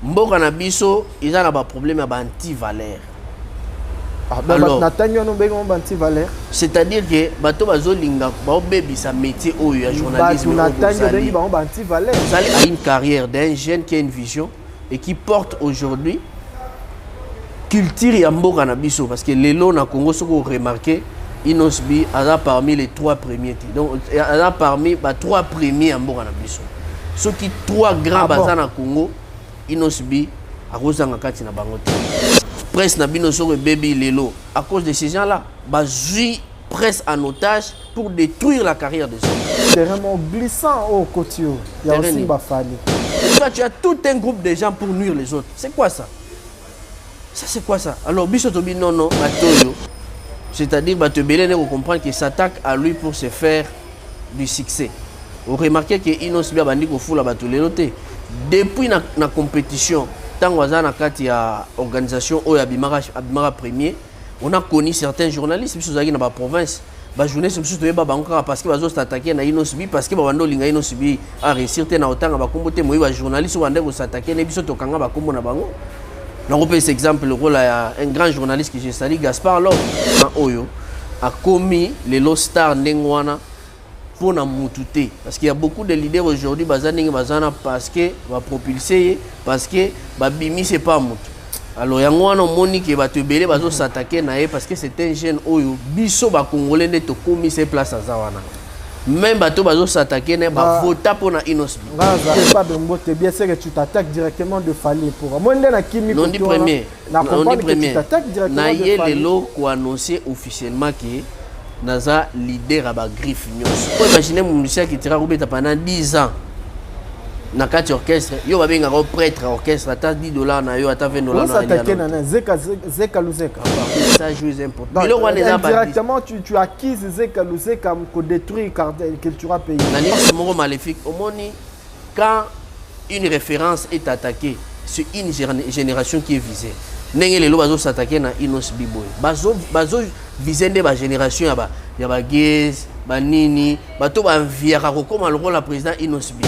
mboka na biso ils ont un problème à anti-valeur. Alors, c'est-à-dire que bato bazolinga ba baby sa métier au journalisme vous avez une carrière d'un jeune qui a une vision et qui porte aujourd'hui culture ya mboka na biso parce que lelo na Congo ce qu'on remarqué Inosbi a parmi les 3 premiers donc a parmi les 3 premiers à mboka na biso ceux qui 3 grands bazar na Congo Inosbi a kozanga kati na bango presse na bino sur baby lelo à cause de ces gens là bazui presse en otage pour détruire la carrière des hommes. C'est vraiment glissant au côté. Il y a aussi Bafali. Toi tu as tout un groupe de gens pour nuire les autres. C'est quoi ça? Ça c'est quoi ça? Alors biso tobi non batoyo. C'est-à-dire bato belé ne comprendre qu'il s'attaque à lui pour se faire du succès. Vous remarquez que Inosbi a bandi ko fula bato lelo te. Depuis na compétition tant na kati ya organisation o ya Bimara premier, on a connu certains journalistes biso zaki na ba province ba journaliste biso to yeba bango parce que bazo s'attaquer na Inosbi parce que ba bando linga Inosbi a réussir te na otanga ba kombo te moi ba journaliste wande ko s'attaquer na biso to kanga ba kombo na bango. On repère cet exemple le rôle à un grand journaliste que j'ai sali Gaspard Lop Oyo a commis les low stars ndengwana pour na mutute parce qu'il y a beaucoup de leaders aujourd'hui bazana parce que va propulser parce que babimi c'est pas mutu alors yangwana moni que ba te belé bazo s'attaquer na parce que c'est un jeune Oyo biso ba congolais ne to commis ses places à zawana même bato bazo s'attaquer na ba vota pour na Inosbi pas de mot c'est bien c'est que tu t'attaques directement de Fali pour moi na kimi non dit premier non dit premier na yé lelo ko annoncer officiellement que naza leader à ba griffe nyos. Imaginez mon musicien qui tira roubeta pendant 10 ans na kati orchestre yo ba benga ko prêtre orchestre ata $10 na yo ata $20 na s'attaquer na Zeka Luzeka ça joue important mais le roi n'est pas directement tu acquises Zeka Luzeka pour détruire culture pays na ni moro maléfique au moni quand une référence est attaquée c'est une génération qui est visée ndenge lelo bazo s'attaquer na Inosbi boy bazo viser de ba génération ya ba Gez ba nini bato ba viaka comme le rôle la président Inosbi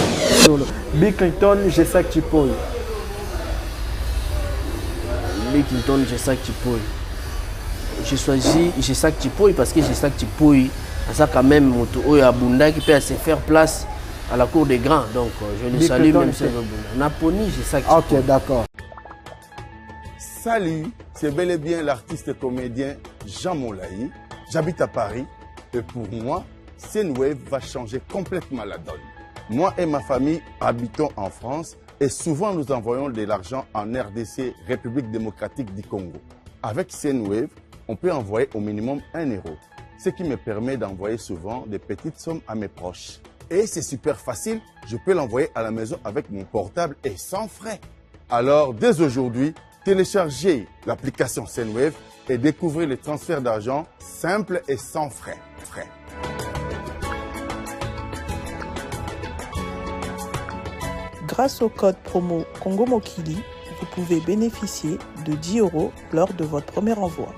Bill Clinton je sais que tu peux Bill Clinton je sais que tu peux j'ai choisi je sais que tu peux parce que je sais que tu peux ça quand même moto oyo abunda qui peut se faire place à la cour des grands donc je le salue même si Naponi je sais que OK d'accord. Salut, c'est bel et bien l'artiste et comédien Jean Moulaï. J'habite à Paris et pour moi, Senwave va changer complètement la donne. Moi et ma famille habitons en France et souvent nous envoyons de l'argent en RDC, République démocratique du Congo. Avec Senwave, on peut envoyer au minimum 1 €, ce qui me permet d'envoyer souvent des petites sommes à mes proches. Et c'est super facile, je peux l'envoyer à la maison avec mon portable et sans frais. Alors dès aujourd'hui, téléchargez l'application Senwave et découvrez les transferts d'argent simples et sans frais. Grâce au code promo Congo Mokili, vous pouvez bénéficier de 10 € lors de votre premier envoi.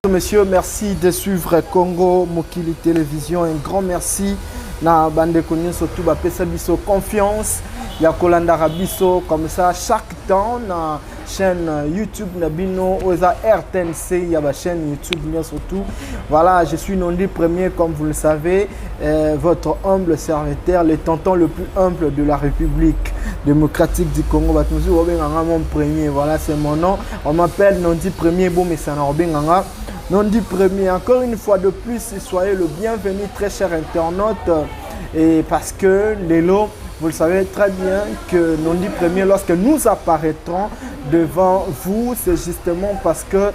Monsieur, merci de suivre Congo Mokili Télévision. Un grand merci. Na bande connu surtout ba pesa biso confiance ya kolanda rabiso comme ça chaque temps na chaîne YouTube na bino oza RTNC ya ba chaîne YouTube bien surtout. Voilà, je suis Nondi Premier comme vous le savez, votre humble serviteur, le tonton le plus humble de la République démocratique du Congo. Batouzi Obenganga mon premier, voilà c'est mon nom. On m'appelle Nondi Premier bon mais ça na Obenganga. Nondi Premier, encore une fois de plus, soyez le bienvenu très cher internaute. Et parce que Lelo, vous le savez très bien que Nondi Premier, lorsque nous apparaîtrons devant vous, c'est justement parce que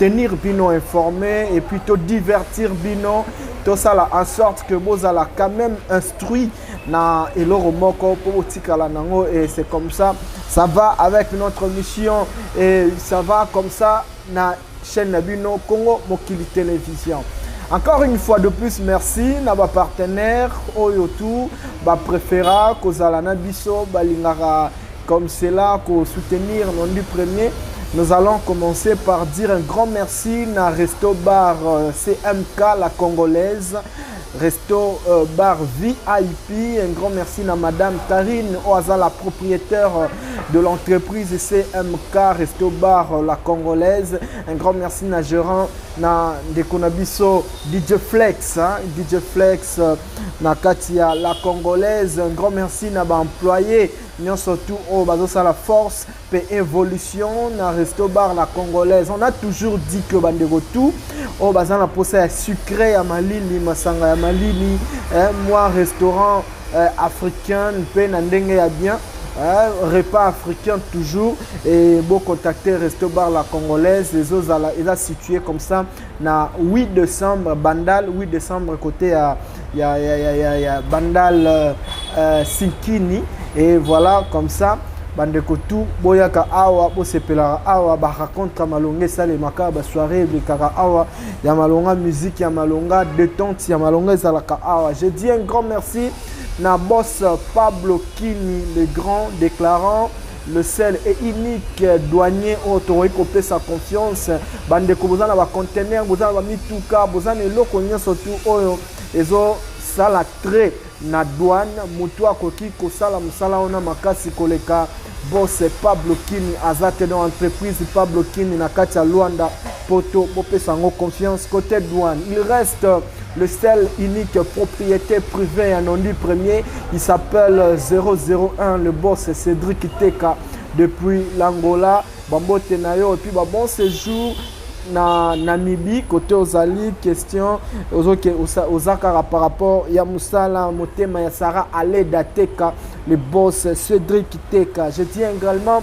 tenir Bino informé et puis divertir Bino, tout ça là, en sorte que vous allez quand même instruit na eloro moko pour tikala nango et c'est comme ça, ça va avec notre mission et ça va comme ça na chaîne Nabino Congo Mokili Télévision. Encore une fois de plus, merci à ma partenaire Oyotu, ma préféra, Kozalana Biso, Balingara comme cela, pour soutenir Nondi Premier. Nous allons commencer par dire un grand merci à Resto Bar CMK, la Congolaise. Resto Bar VIP, un grand merci à Madame Karine Oaza, la propriétaire de l'entreprise CMK Resto Bar la Congolaise. Un grand merci à gérant na Dekonabiso DJ Flex, DJ Flex na Katia la Congolaise. Un grand merci à l'employé, surtout au Bazosa la force et évolution na Resto Bar la Congolaise. On a toujours dit que bandego tout au bazan la posa sucré à Malili masanga ya Malili, moi restaurant africain pe na ndenge ya bien. Repas africain toujours et beau contacter Resto Bar la Congolaise. Les autres ils sont situés comme ça na 8 décembre Bandal, 8 décembre côté à Bandal Sinkini, et voilà comme ça bandeko tout boyaka awa bo sepela awa ba raconte malonga ça les makaba soirée de kara awa ya malonga musique ya malonga détente ya malonga zalaka awa. Je dis un grand merci na boss Pablo Kini, le grand déclarant, le seul et unique douanier autorité copé sa confiance. Bandeko bozana ba conteneur, bozana ba mituka, bozana eloko nyonso tout oyo ezo sala très na douane mutu akoki kosala musala ona makasi koleka boss Pablo Kini azate dans entreprise Pablo Kini na kati ya Luanda poto popé sango confiance côté douane. Il reste le seul unique propriété privée en Ondi premier, il s'appelle 001, le boss Cédric Teka depuis l'Angola, Bambo Tenayo, et puis bon séjour na Namibie, côté Ozali, question aux Akara par rapport à Moussala, Motema Yassara, Aleda Teka, le boss Cédric Teka. Je dis également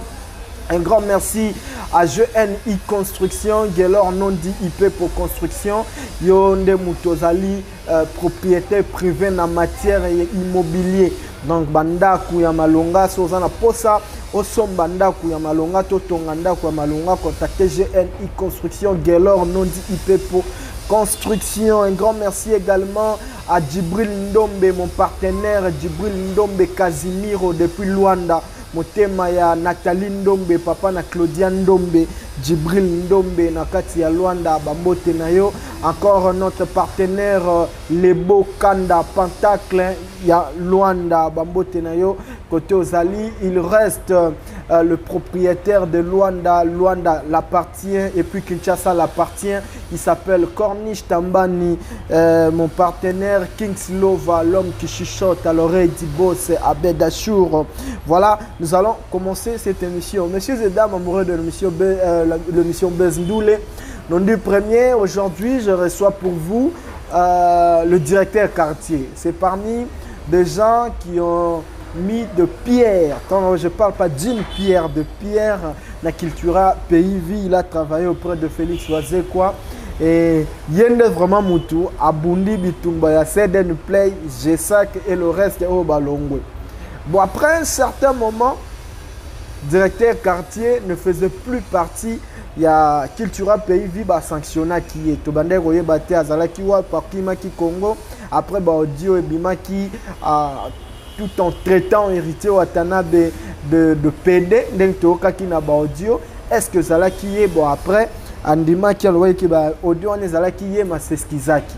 un grand merci à GNI Construction, Gelor Nondi IP pour construction, Yonde Moutozali, propriétaire privé en matière immobilier. Donc Banda Kuyamalonga, Sozana Posa, Osom Banda Kuyamalonga, Totonganda Kuyamalonga, contactez GNI Construction, Gelor Nondi IP pour construction. Un grand merci également à Djibril Ndombe, mon partenaire, Djibril Ndombe Casimiro depuis Luanda. Motema ya Nathalie Ndombe, papa na Claudia Ndombe, Djibril Ndombe na kati ya Luanda, Bambote na yo. Encore notre partenaire Lebo Kanda Pentacle ya Luanda, Bambote na yo. Côté Ozali, il reste le propriétaire de Luanda. Luanda l'appartient et puis Kinshasa l'appartient. Il s'appelle Corniche Tambani, mon partenaire Kings Lova, l'homme qui chuchote à l'oreille du boss Abed Achour. Voilà, nous allons commencer cette émission. Messieurs et dames amoureux de l'émission Bezndoule, lundi premier, aujourd'hui je reçois pour vous le directeur quartier. C'est parmi des gens qui ont mis de pierre, quand je ne parle pas d'une pierre, de pierre, la culture pays vie, il a travaillé auprès de Félix Wazekwa. Et Yende vraiment Moutou, Abundi Bitumba, ya Seden Play, G5 et le reste au Balongwe. Bon, après un certain moment, directeur quartier ne faisait plus partie. Il y a Cultura Pays Viba sanctionna qui est Tobande Roye Bate Azalaki wa Pakimaki Congo. Après Audio et Bimaki tout en traitant héritier Watanabe de PD, Nengtoka qui n'a pas audio. Est-ce que Zalaki est bon après? Andima qui a le qui ba audio on est Zalaki est ma seskizaki.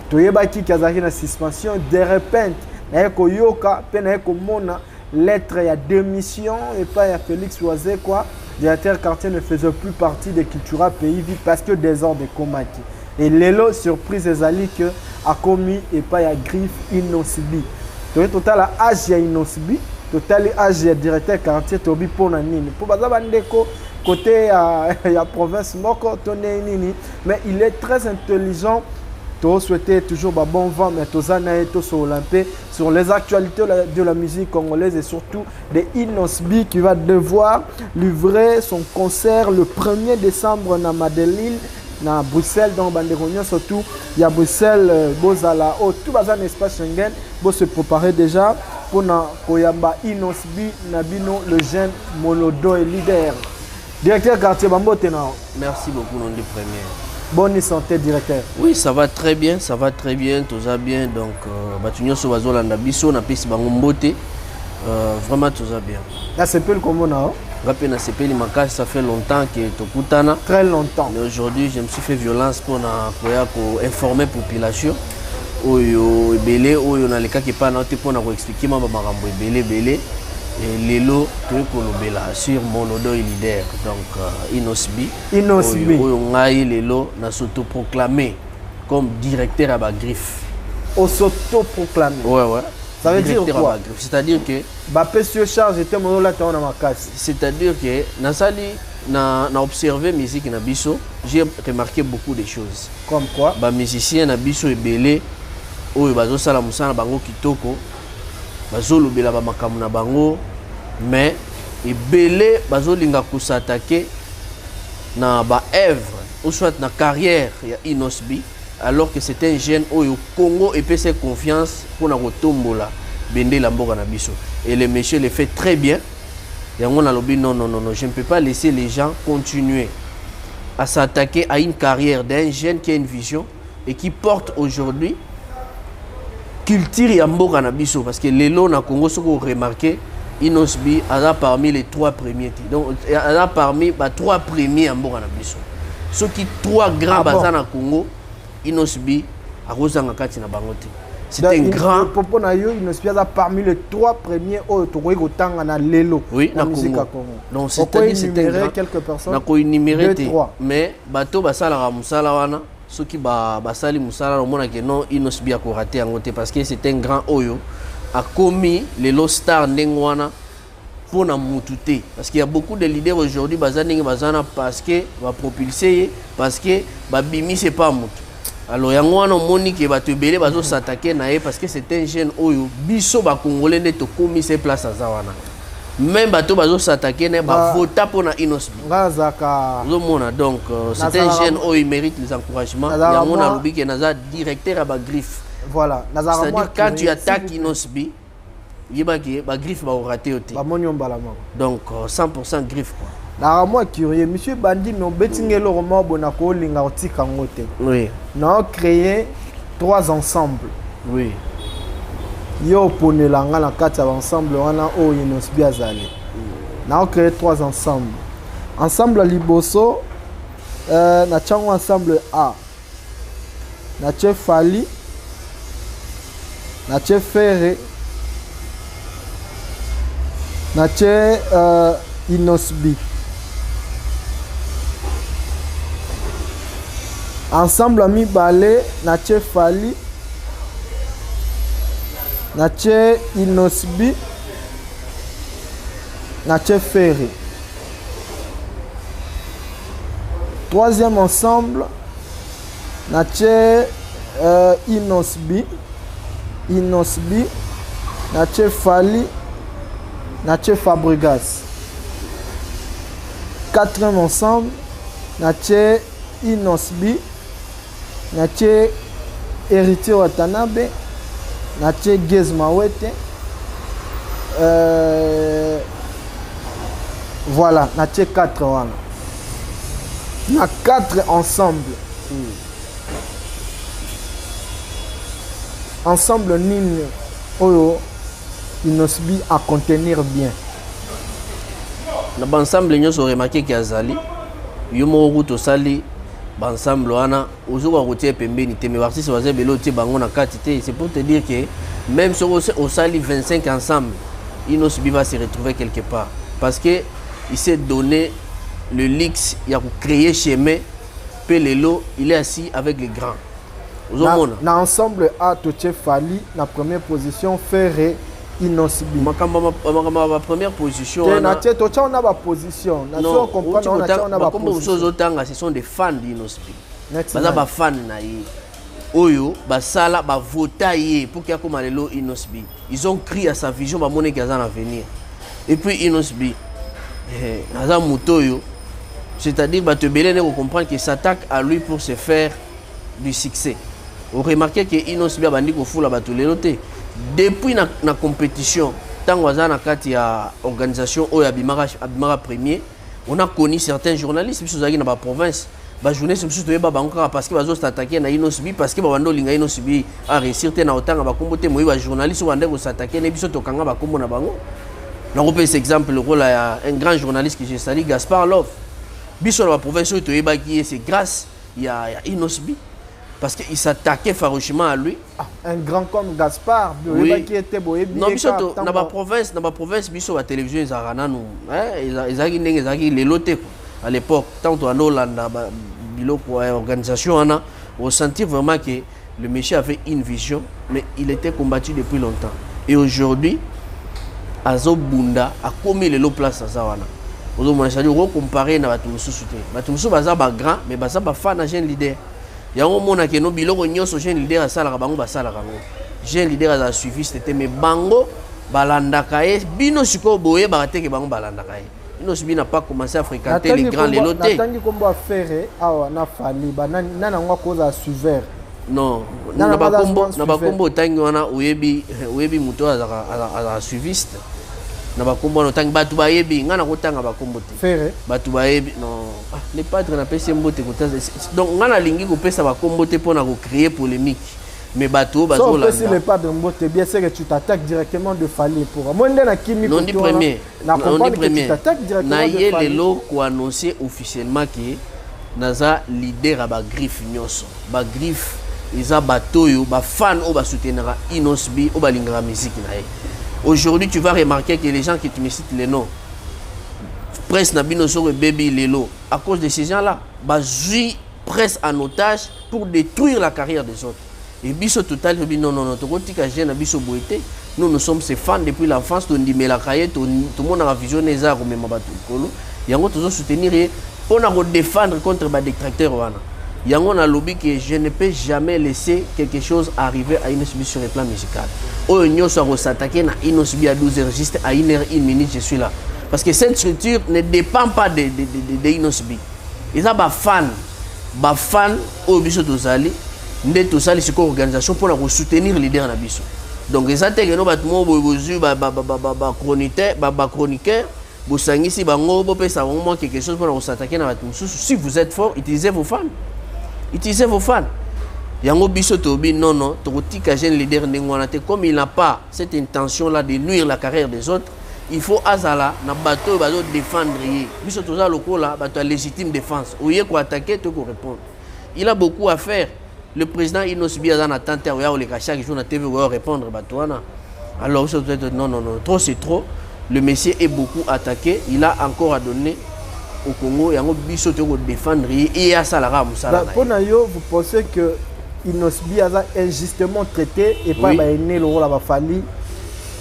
Toyebaki Kazaki na suspension de repente. Naeko yoka pe naeko mona lettre ya démission et pas ya Félix Wazekwa. Directeur quartier ne faisait plus partie de Cultura Pays Vie parce que désordre de Komaki. Et l'élo surprise ezali que a commis et pas ya griffe Inosibi. Total âge ya Inosibi, total âge ya directeur quartier tobi pona nini. Pour baza bandeko côté ya province moko toné nini, mais il est très intelligent. Tu souhaitais toujours bon vent, mais tu as sur Olympé sur les actualités de la musique congolaise et surtout de Inosbi qui va devoir livrer son concert le 1er décembre à Madeleine, à Bruxelles, dans Banderognon. Surtout, il y a Bruxelles, Bozala, tout un espace Schengen, pour se préparer déjà pour Koyamba Inosbi, Nabino, le jeune Molodo et leader. Directeur quartier Bambo Tenao. Merci beaucoup, non de première. Bonne santé, directeur. Oui, ça va très bien, tout va bien. Donc, Batunyo Sovazola Nabiso, Napis Bangombote, vraiment tout va bien. Là, c'est peu le commun, non? Rapena sepeli makasi, ça fait longtemps que tokutana. Très longtemps. Mais aujourd'hui, je me suis fait violence pour informer la population. Oyo ebele oyo na leka ki pa na te pour expliquer ma makambo ebele belé et lelo to kolobela sur mon odo leader donc Inosbi oyo ngai lelo na s'auto-proclamer comme directeur à ba griffe. Au s'auto-proclamer. Ouais. Ça veut dire quoi? C'est-à-dire que Bapesio charge était mon là dans ma casse. C'est-à-dire que na sali na observé musique na biso, j'ai remarqué beaucoup de choses. Comme quoi? Ba musicien na biso ebele oyo bazo sala musana bango kitoko bazo lobela ba makamu na bango mais ebele bazo linga kusatake na ba œuvre ou soit na carrière ya Inosbi alors que c'est un jeune oyo Congo et ses confiance pour na kotombola bende la mboka na biso et le monsieur le fait très bien yango na lobi non je ne peux pas laisser les gens continuer à s'attaquer à une carrière d'un jeune qui a une vision et qui porte aujourd'hui culture ya mboka na biso parce que lelo na Congo ce qu'on remarqué Inosbi a parmi les 3 premiers donc a parmi les 3 premiers en mboka na biso ceux qui 3 grands bazan na Congo Inosbi a rozanga kati na bango te c'est un grand popo na yo Inosbi a parmi les 3 premiers au tokoyi kotanga na lelo oui na Congo donc c'est-à-dire c'est un grand quelques personnes na ko énumérer mais bato basala ra musala wana ceux qui basali musala mona que non Inosbi a raté en côté parce que c'est un grand oyo a commis les low stars ndengwana pour na mutute parce qu'il y a beaucoup de leaders aujourd'hui bazana parce que va propulser parce que babimi c'est pas mutu alors yango wana moni que bato belé bazo s'attaquer na parce que c'est un jeune oyo biso ba congolais ne to commis ses places à wana même bato bazo s'attaquer na ba vota pour na Inosbi ngazaka lomona donc c'est un jeune oyo il mérite les encouragements yango na lobi que naza directeur à ba griffe. Voilà, c'est-à-dire quand tu attaques Inosbi, il y a des griffes qui vont rater. Donc 100% griffes. Moi curieux, monsieur Bandi, nous betingé le roman Bonako Lingauti Kangote. Oui. Nous avons créé 3 ensembles. Oui. Yo pone langa na 4 ensembles, on a o Inosbi Azali. Nous avons créé 3 ensembles. Ensemble Liboso, na chango ensemble A. Na Chef Fali. Nache Ferré, Nache Inosbi. Ensemble ami balé, Nache Fali, Nache Inosbi, Nache Ferré. 3e ensemble, Nache Inosbi. Inosbi, Nache Fali, Nache Fabregas. 4e ensemble, Nache Inosbi, Nache Héritier Watanabe, Nache Gezmawete. Voilà, Nache 4 wana. Na 4 ensemble. Ensemble nini oyo Inosbi à contenir bien. Na ensemble nous avons remarqué qu'il y a Zali, yomo route sali, ensemble wana ozuka routier pembeni te mais artiste bazé belo te bango na katité, c'est pour te dire que même si on sali 25 ensemble, Inosbi va se retrouver quelque part parce que il s'est donné le luxe, il a créé chemin, Pelelo, il est assis avec les grands. Na ensemble A Toche Fali na première position Ferré Inosbi. Ma première position. Na Toche on a ma position. Na on comprend on a ma position. Ce sont des fans d'Inosbi. Baza ba fan na ye. Oyo basala ba vota ye pour qu'il y a comme lelo Inosbi. Ils ont crié à sa vision ba moné kaza na venir. Et puis Inosbi aza mutoyo. C'est-à-dire ba te belé ne comprendre qu'il s'attaque à lui pour se faire du succès. Vous remarquez que Inosbi a bandi ko fula ba tolelo te. Depuis la compétition, tant que na kati ya organisation o ya bimara premier, on a connu certains journalistes qui sont dans la province. Ba journaliste qui sont ba banka parce que bazo s'attaquer na Inosbi parce que ba bando linga Inosbi a réussir te na otanga ba kombo te moi ba journaliste wande ko s'attaquer na biso to kanga ba kombo na bango. On peut exemple le rôle à un grand journaliste que j'ai sali, Gaspard Love. Biso dans la province où c'est grâce il y a Inosbi parce qu'il s'attaquait farouchement à lui. Un grand comme Gaspard, oui. Qui était beau. Non, biso dans la province, biso la télévision ils arana nous. Ils ont les lotés à l'époque. Tant en Hollande, biloko organisation on a ressenti vraiment que le monsieur avait une vision, mais il était combattu depuis longtemps. Et aujourd'hui, Azo Bunda a commis les lots places à Zawana. Aujourd'hui, on va comparer na Batumusu souté. Batumusu baza ba grand, mais baza ba fan jeune leader. Il y a un moment que nos biloko nyonso jeune leader à sala bango basala bango. Jeune leader a suivi c'était mais bango balanda kae bino siko boye ba te ke bango balanda kae. Bino sibi n'a pas commencé à fréquenter les grands les lotés. Natangi kombo affaire awa na fali banani nana ngwa koza suivre. Non, na bakombo tangi wana oyebi muto a suiviste. Na bakombo no tangi batu bayebi ngana kotanga bakombo te. Faire Batu bayebi non. Les padres na pesi mbote kotanga. Donc ngana lingi ko pesa bakombo te pona ko créer polémique. Mais bateau bazo là. Si les padres mbote bien c'est que tu t'attaques directement de Fali pour. Moi ndena kimi non dit premier. Non dit premier. Tu t'attaques directement na de Fali. Na yelelo ko annoncer officiellement que naza leader ba griffe nyonso. Ba griffe Isa batoyo, ba fan ou ba soutenira Inosbi ou ba lingera musique nae. Aujourd'hui, tu vas remarquer que les gens qui te me citent les noms, presse Nabino Soro Baby Lelo, à cause de ces gens-là, ba jui presse en otage pour détruire la carrière des autres. Et biso total non tokotika jeune biso boité. Nous sommes ses fans depuis l'enfance, tout ndimela kaye, tout le monde a visionné ça comme mabatu kolo. Yango toujours soutenir et on a défendre contre ba détracteurs wana. Yango na lobby que je ne peux jamais laisser quelque chose arriver à Inosbi sur le plan musical. Oh, nous sommes s'attaquer à Inosbi à 12h, juste à 1h, 1 minute, je suis là. Parce que cette structure ne dépend pas de Inosbi. Ils ont des fans, au biso tozali, ne tozali c'est une organisation pour soutenir les leaders na biso. Donc ils attaquent nos bâtiments, chroniqueur, bosangisi bango, bopesa vraiment quelque chose pour s'attaquer à bâtiments. Si vous êtes fort, utilisez vos fans. Utilisez vos fans. Yango biso tobi non tokotika jeune leader ndengwana comme il n'a pas cette intention là de nuire la carrière des autres, il faut azala na bateau bazo défendre biso toza lokola bato légitime défense. Oye ko attaquer to ko répondre. Il a beaucoup à faire. Le président Inosbi a na tante oya le chaque jour na TV oya répondre bato wana. Alors non trop c'est trop. Le monsieur est beaucoup attaqué, il a encore à donner au Congo, il y a un biso de défendre et à Salara Moussala. Pour vous pensez que Inosbi a injustement traité et pas né le rôle à Fali?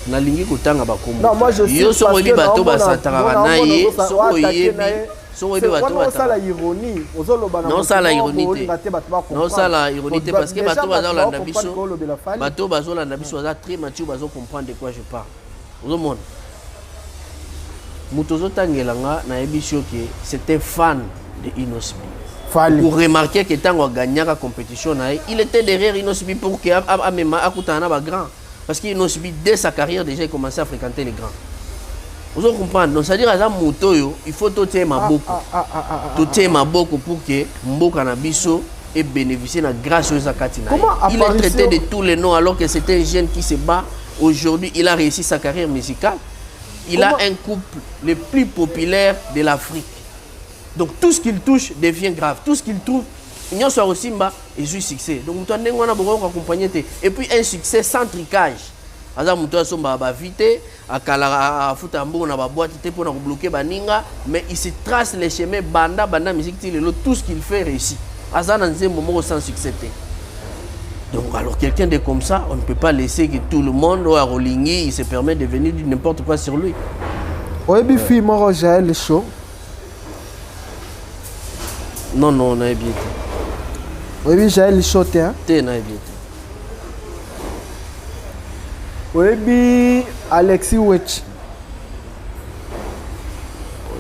Na lingi kotanga bakombo. Non, moi je sais yo so oyebi bato basataka na ye, so oyebi bato ça la ironie. Non ça la ironie. Non ça la ironie parce que bato bazola na biso. Bato bazola na biso za très mature bazo comprendre de quoi je parle. Au monde. Mutozo Tangelanga na ebisio que c'était fan de Inosbi. Pour remarquer que tant qu'on gagné la compétition, il était derrière Inosbi pour que Amema Akutana va grand. Parce qu'Inosbi, dès sa carrière, déjà, il commençait à fréquenter les grands. Vous comprenez? Donc, c'est-à-dire à Mutoyo, il faut tout beaucoup. Tout beaucoup pour que Mboka Nabiso ait bénéficié de la grâce aux Akatina. Il est traité de tous les noms alors que c'était un jeune qui se bat. Aujourd'hui, il a réussi sa carrière musicale. Il a un couple le plus populaire de l'Afrique. Donc tout ce qu'il touche devient grave. Tout ce qu'il trouve, il y a aussi et du succès. Donc nous avons accompagné. Et puis un succès sans tricage. Mais il se trace les chemins banda musique tout ce qu'il fait réussit. Sans succès. Donc alors quelqu'un de comme ça, on ne peut pas laisser que tout le monde à Rolingui, il se permet de venir dire n'importe quoi sur lui. Oui, fille, moi, j'ai le show. Non, on a bien. Oui, j'ai le show, t'es bien. Oui, Alexis Wetch.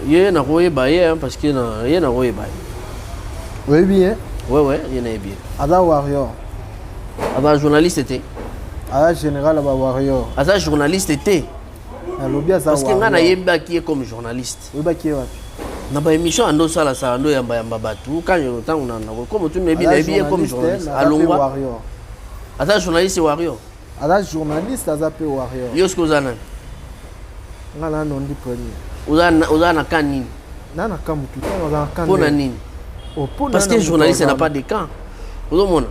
Il y a un royaume parce qu'il y a un royaume. Oui, bien. Oui, il y en a bien. Ada Warrior. Ada journaliste était. Ada général Ada Warrior. Ada journaliste était. Parce que ngana yeba qui est comme journaliste. Yeba qui est. Na ba émission ando sala sa ando yamba batu quand je temps on a comme tu n'es bien comme journaliste. Alongwa. Ada journaliste Warrior. Ada journaliste Ada pe Warrior. Yosko zana. ngala non di premier. Oza na camp nini? Na camp tout temps oza na camp. Pour nini? Parce que le journaliste n'a pas de camp. Mon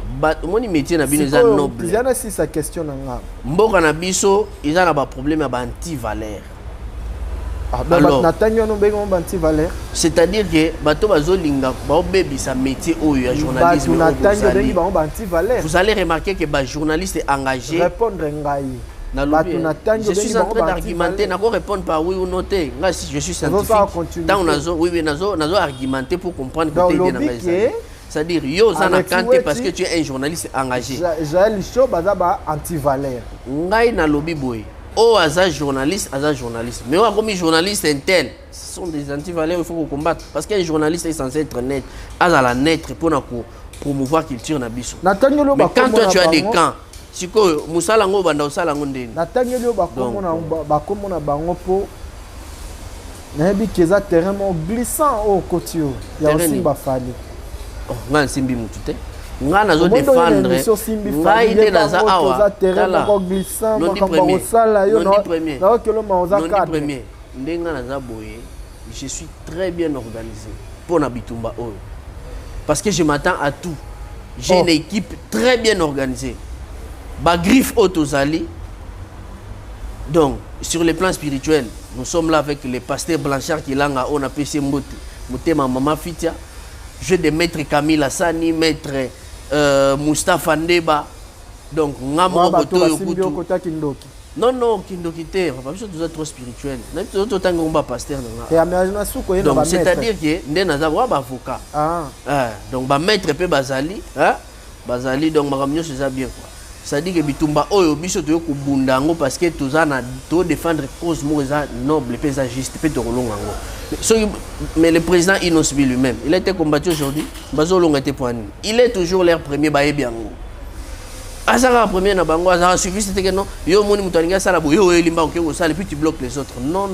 métier na bino eza noble. Yana si sa question na nga. Mboka na biso eza na ba problème ba anti-valeur. Alors, c'est-à-dire que bato bazolinga ba obebisa métier oyo ya journalisme. Vous allez remarquer que ba journaliste est engagé. Répondre ngai. Je suis en train d'argumenter, n'a pas répondre par oui ou non. Si je suis scientifique, oui, nazo argumenter pour comprendre que tu es dans la. C'est-à-dire, yo zana kante parce que tu es un journaliste engagé. Jaël Cho bazaba anti-valeur. Ngai na lobby boy. Oh, aza journaliste. Mais comme journaliste intel, ce sont des anti-valeurs, il faut combattre. Parce qu'un journaliste est censé être net. Azala net pour promouvoir la culture na biso. Mais quand toi tu as des camps, si quoi musala ngo banda usala ngo ndeni. Natangelo bakomo na bango po na bi keza terrain glissant au côté. Il y a aussi bafali. Oh, nga simbi mutute. Nga nazo défendre. Nga ide naza awa. Terrain glissant non sala yo non premier. Na okelo maoza cadre. Premier. Ndenga naza boye. Je suis très bien organisé pour na bitumba oyo. Parce que je m'attends à tout. J'ai une équipe très bien organisée. Ba griffe Otozali. Donc, sur le plan spirituel, nous sommes là avec les pasteurs Blanchard qui langa on a PC Moutema Mama Fitia. Je de maître Camille Hassani, maître Moustapha Ndeba. Donc, Ngamo Boto non, Kindokite, parce que nous sommes trop spirituels. Nous sommes tout le pasteur. Donc, c'est-à-dire que nous avons un avocat. Donc, maître P. Bazali, Bazali, donc, c'est bien quoi. C'est-à-dire que bitumba oyo biso to kubundango parce que tozana to défendre cause moza noble et juste pe to rolongango. Mais le président Inosbi lui-même, il a été combattu aujourd'hui, bazolonga te poani. Il est toujours leur premier baye biango. Azara premier na bango azara suivi c'était que non, yo moni mutaninga sala bo yo elimba ok ko sala puis tu bloques les autres. Non.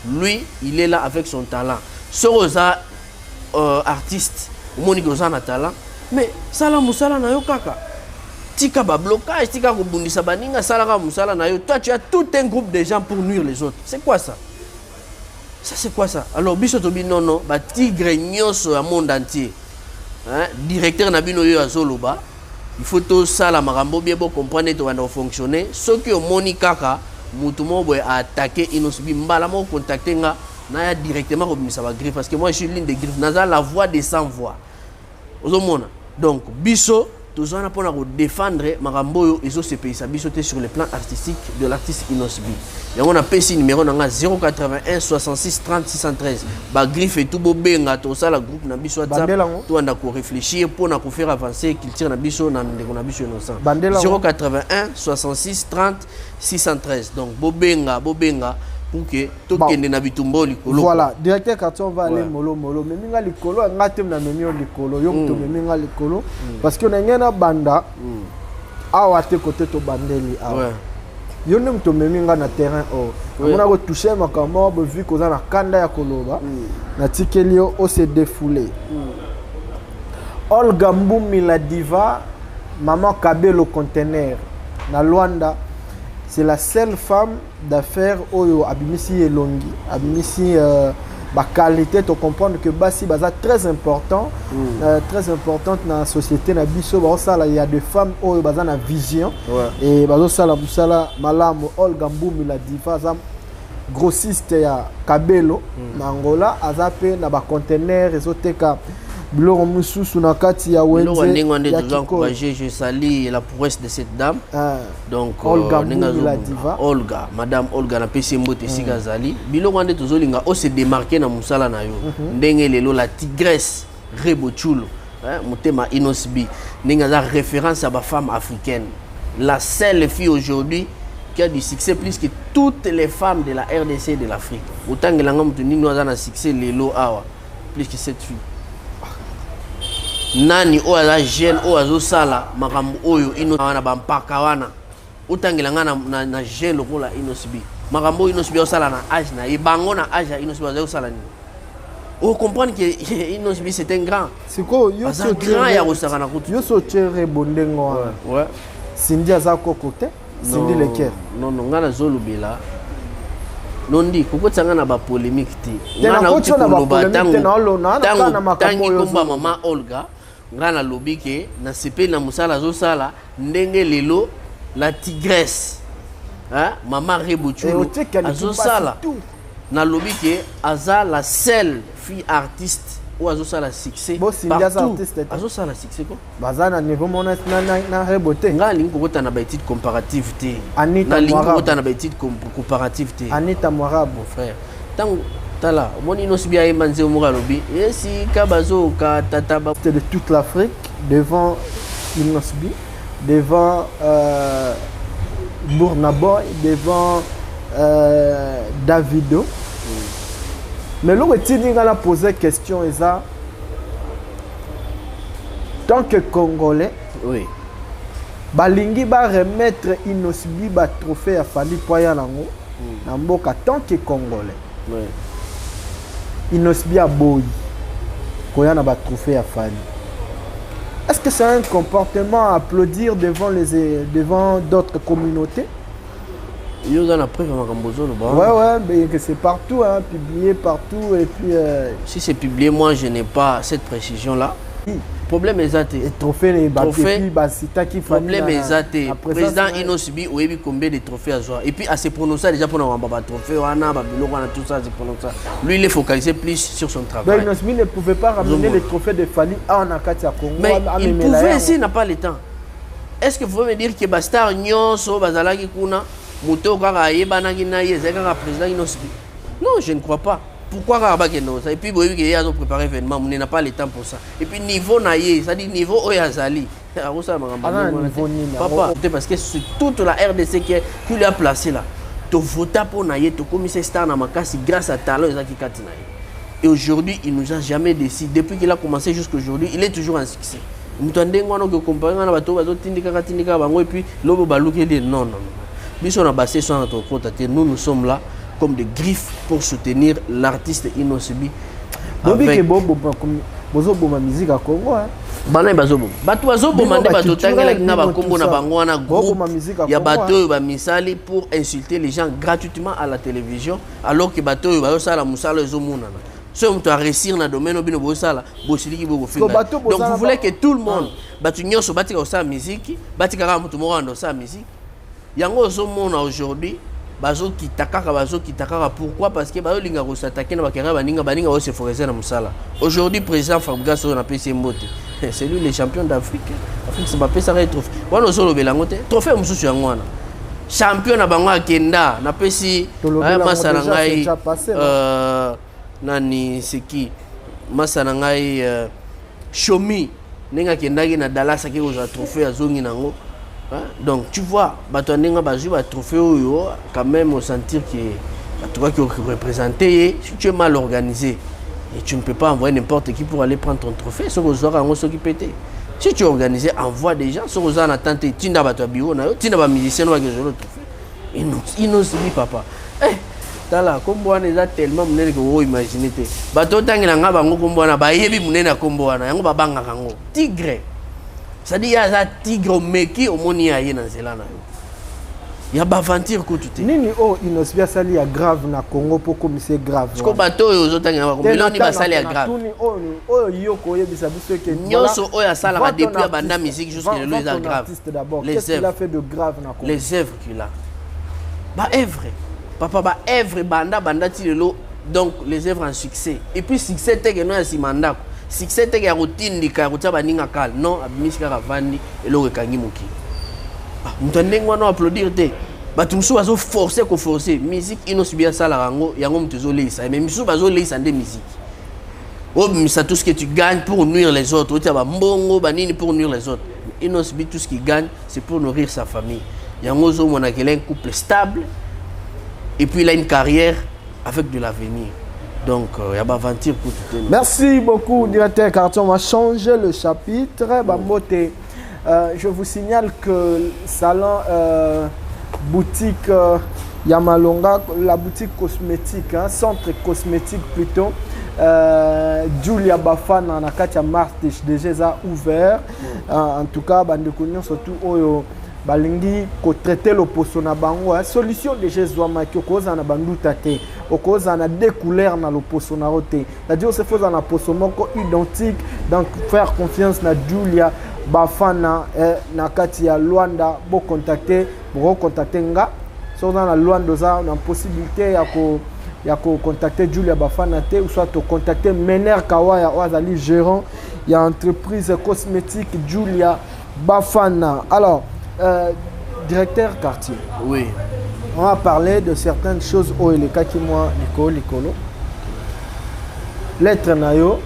Lui, il est là avec son talent. Soroza artiste, moni ko na talent, mais sala musala na yo kaka. Tika ba blocage, tika ko bundisa baninga salaka musala na yo. Toi tu as tout un groupe de gens pour nuire les autres. C'est quoi ça? Ça c'est quoi ça? Alors biso to bi non, ba tigre nyonso à monde entier. Hein, directeur na bino yo azoloba. Il faut tout ça la marambo bien pour comprendre to va fonctionner. Ce qui au moni kaka, mutu mo boy attaquer Inosbi mbala mo contacter nga na ya directement ko bimisa ba griffe parce que moi je suis l'une des griffes naza la voix des sans voix. Ozomona. Donc biso tous on a pour défendre Maramboyo et autres pays sur le plan artistique de l'artiste Inosbi. Et on a PC numéro 081 66 30 613. Ba griffe et tout bobenga tout ça la groupe na biso WhatsApp. Tout on a ko réfléchir pour na ko faire avancer culture na biso na biso innocent. 081 66 30 613. Donc bobenga pour que tout kende na bitumbo likolo. Voilà, directeur carton va aller molo mais minga likolo ngatem na memio likolo yo to minga likolo parce que on a na banda awa te côté to bandeli awa. Yo nem to minga na terrain on a ko toucher makamo bo vu ko za na kanda ya koloba na tikelio o se défouler. Olga Mbumi la diva maman Kabelo conteneur na Luanda. C'est la seule femme d'affaires oyo abimisi elongi abimisi ba qualité to comprendre que basi baza très important très importante dans la société na biso ba sala il y a des femmes oyo baza na vision et bazo sala musala malamu Olga Mbumi la diva za grossiste ya Kabelo na Angola azape na ba conteneur ezoteka biloko mususu na kati ya wenze je salue la prouesse de cette dame. Donc Olga la diva. Olga, madame Olga na pesi mbote sika zali biloko ande tozolinga o se démarquer na musala na yo ndenge lelo la tigresse Rebochulo Mutema Inosbi ndenge za référence à ba femme africaine, la seule fille aujourd'hui qui a du succès plus que toutes les femmes de la RDC et de l'Afrique. Autant que l'angam tuni nous a succès lelo awa plus que cette fille. Nani o ala jeune o azo sala makambo oyo ino wana bampaka wana utangela ngana na jeune lokola Inosbi makambo Inosbi o sala na âge na ibango na âge Inosbi azo sala ni o comprendre que Inosbi c'est un grand siko yo so grand ya osaka na kutu yo so tere bondengo ouais Cindy azako côté Cindy le cœur non ngana zolubela nondi kokotanga na ba polémique te Tena kotsa na ba polémique te na olona na kana makambo yo komba mama Olga ngana lobi ke na sepeli na musala zo sala ndenge lelo la tigresse hein mama Rebuchulu azo sala na lobi ke aza la seule fille artiste ou azo sala succès partout azo sala succès ko bazana niveau mona na rebote nga lingi kokota na ba étude comparative te Anita na lingi Moirabo kokota na ba étude comparative te Anita Moirabo mon frère tant tala moni no sibia emanze omura lobi esi kabazo ka tata ba de toute l'Afrique devant Inosbi devant Burna Boy devant Davido. Mais là, on a posé question et ça, tant que Congolais, oui, balingi ba remettre Inosbi ba trophée à Fally Poya nango, na mboka tant que Congolais. oui. Inosbi a boy, koya na ba trophée à Fally. Est-ce que c'est un comportement à applaudir devant d'autres communautés? Yo dans la preuve makambozo le bas. Ouais, mais que c'est partout, hein, publié partout et puis. Si c'est publié, moi je n'ai pas cette précision là. Problème exact. Et trophée les trophée. Qui Problème exact. Président Inosbi oyebi combien de trophées à jouer. Et puis à se prononcer déjà pour avoir un trophée, on a tout ça, se prononcer. Lui il est focalisé plus sur son travail. Inosbi ne pouvait pas ramener les trophées de Fally en Akatia Congo. Mais il pouvait ici, il n'a pas le temps. Est-ce que vous pouvez me dire que Bastar Nyonso Bazalaki Kuna Mouto Kara Yebanagi Naye Zekara président Inosbi? Non, je ne crois pas. Pourquoi Karabakeno? Et puis, il y a préparé l'événement, on n'a pas le temps pour ça. Et puis, niveau Naye, c'est-à-dire niveau Oyazali. Papa, parce que c'est toute la RDC qui lui a placé là. Tu votes pour Naye, tu commissaire star Namakasi grâce à Talon et aujourd'hui, il ne nous a jamais décidé. Depuis qu'il a commencé jusqu'à aujourd'hui, il est toujours en succès. Nous avons dit et puis, non. Nous, nous sommes là comme des griffes pour soutenir l'artiste Inosbi. Avec... musique à Congo, hein? Bana bazobo bato bazobo mande bato tangela na ba kombo na bango na groupe ya bato ba misali pour insulter les gens gratuitement à la télévision alors que bato ba sala musala ezomuna na so mto a réussir na domaine obino bo sala bo siliki bo finga. Donc vous voulez que tout le monde bato nyonso batika sa musique batika ka mutu moko ndo sa musique yango ozomona aujourd'hui bazo kitakaka pourquoi parce que bazo linga ko s'attaquer na bakera baninga o se forezer na musala. Aujourd'hui président Fabregas on appelle ses mots. C'est lui le champion d'Afrique. Afrique c'est pas ça trophée. Wana solo belango te. Trophée mususu yango wana. Champion na bango akenda na pesi masana ngai nani seki masana ngai Shomi nenga kendaki na Dallas ki ko trophée azongi nango. Donc tu vois, Batouanenga Bazou va trophée quand même au sentir que tu vois que représenter, si tu es mal organisé et tu ne peux pas envoyer n'importe qui pour aller prendre ton trophée, ce que qui pété. Si tu es organisé, envoie des gens, ce que en attente, tu n'as pas de bureau, tu n'as pas de musicien, tu n'as pas de trophée. Il nous dit papa. Tala, comme on est tellement monnaie que vous imaginez. Bateau Tanganga Bango Comboana, Bayebi Mounena Comboana, Yango Babanga Rango, Tigre. C'est-à-dire, il y a un tigre meki au monde ya dans Zélana. Il y a aventure que tout est. Nini oh Inosbi sali ya grave na Congo pour commissaire grave. Parce que bateau yo zotanga ba million ni basali ya grave. Oh yoko yebisa biso que nyonso oya sala ba depuis ya banda musique jusqu'à le est grave. Qu'est-ce qu'il a fait de grave na Congo? Les œuvres qu'il a. Ba œuvre. Papa ba œuvre banda ti lelo donc les œuvres en succès. Et puis succès te que no ya simanda. Succès te que routine di ka routine baninga kal. Non, abimisi ka vandi elo ekangi moki. Mutandeng wana applaudir te. Batumsu bazo forcer ko forcer musique Inosbi sala rango yango mtuzo leisa mais misu bazo leisa nde musique. Oh misa tout ce que tu gagnes pour nuire les autres, tu ba mbongo banini pour nuire les autres. Inosbi tout ce qu'il gagne c'est pour nourrir sa famille. Yango zo mona un couple stable et puis il a une carrière avec de l'avenir. Donc il y a pas aventure pour tout. Merci beaucoup directeur Carton, on va changer le chapitre. Bambote. Je vous signale que salon boutique Yamalonga, la boutique cosmétique, hein, centre cosmétique plutôt, Julia Bafana na Katia Martish déjà ouvert. En tout cas, bande de surtout balingi ko traiter l'opposition na bango solution de Jésus-ma ki okoza na banduta te okoza na deux couleurs na l'opposition na roté c'est-à-dire se faut na opposition moko identique donc faire confiance na Julia Bafana na kati ya Luanda bo contacter nga so na Luanda za na possibilité ya ko contacter Julia Bafana te ou soit to contacter Mener Kawaya Wazali gérant ya entreprise cosmétique Julia Bafana. Alors directeur quartier. Oui. On va parler de certaines choses au les cas qui moi Nicolo. Lettre nayo,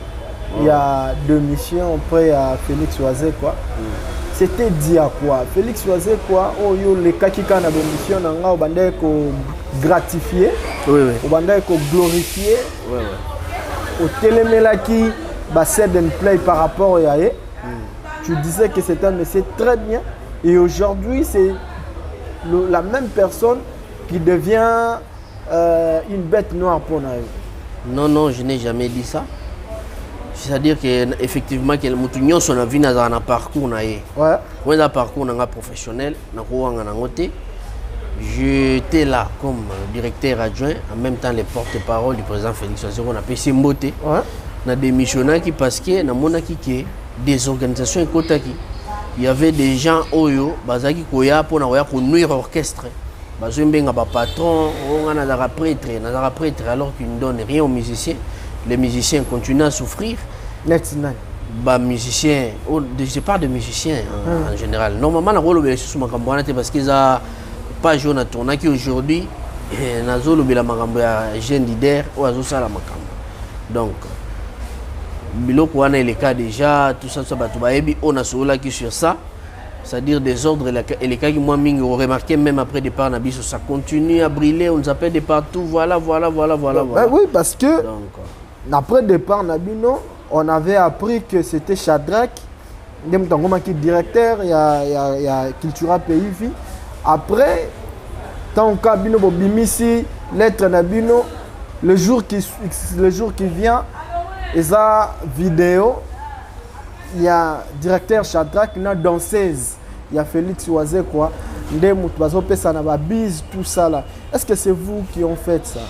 il y a deux missions auprès à Félix Oisé quoi. C'était dit à quoi? Félix Oisé quoi? Oh yo les cas qui kana deux missions nanga obande ko gratifier. Oui oui. Obande ko glorifier. Oui oui. Au téléméla qui ba set and play par rapport à Yaé. Tu disais que c'est un monsieur très bien. Et aujourd'hui, c'est la même personne qui devient une bête noire pour nous. Non, non, je n'ai jamais dit ça. C'est-à-dire qu'effectivement, on a vu dans un parcours. Ouais. On a un parcours professionnel. J'étais là comme directeur adjoint, en même temps le porte-parole du président Félix Oisé, on a pu s'imboter. Ouais. On a démissionné parce que dans des organisations écoutées. Il y avait des gens oyo bazaki koya pour nuire l'orchestre. Bazumbenga ba patron, on a prêtre, alors qu'ils ne donnent rien aux musiciens. Les musiciens continuent à souffrir. Musiciens, je parle de musiciens en général. Normalement, on a sous parce qu'ils ont pas joué à tourner qui aujourd'hui, on a jeune leader ou à donc. Biloko wana les cas déjà tout ça on a qui sur ça, c'est-à-dire des ordres et les cas qui moi mingi ont remarqué même après départ Nabiso ça continue à briller, on nous appelle de partout, voilà. Oui, parce que donc, après départ Nabino on avait appris que c'était Shadrach qui directeur il y a Cultura PIV. Après tant que Bino Bimisi lettre Nabino le jour qui vient et ça vidéo, il y a directeur Shadrach, il y a danseuse, il y a Félix Oisé quoi, bise tout ça là. Est-ce que c'est vous qui ont fait ça?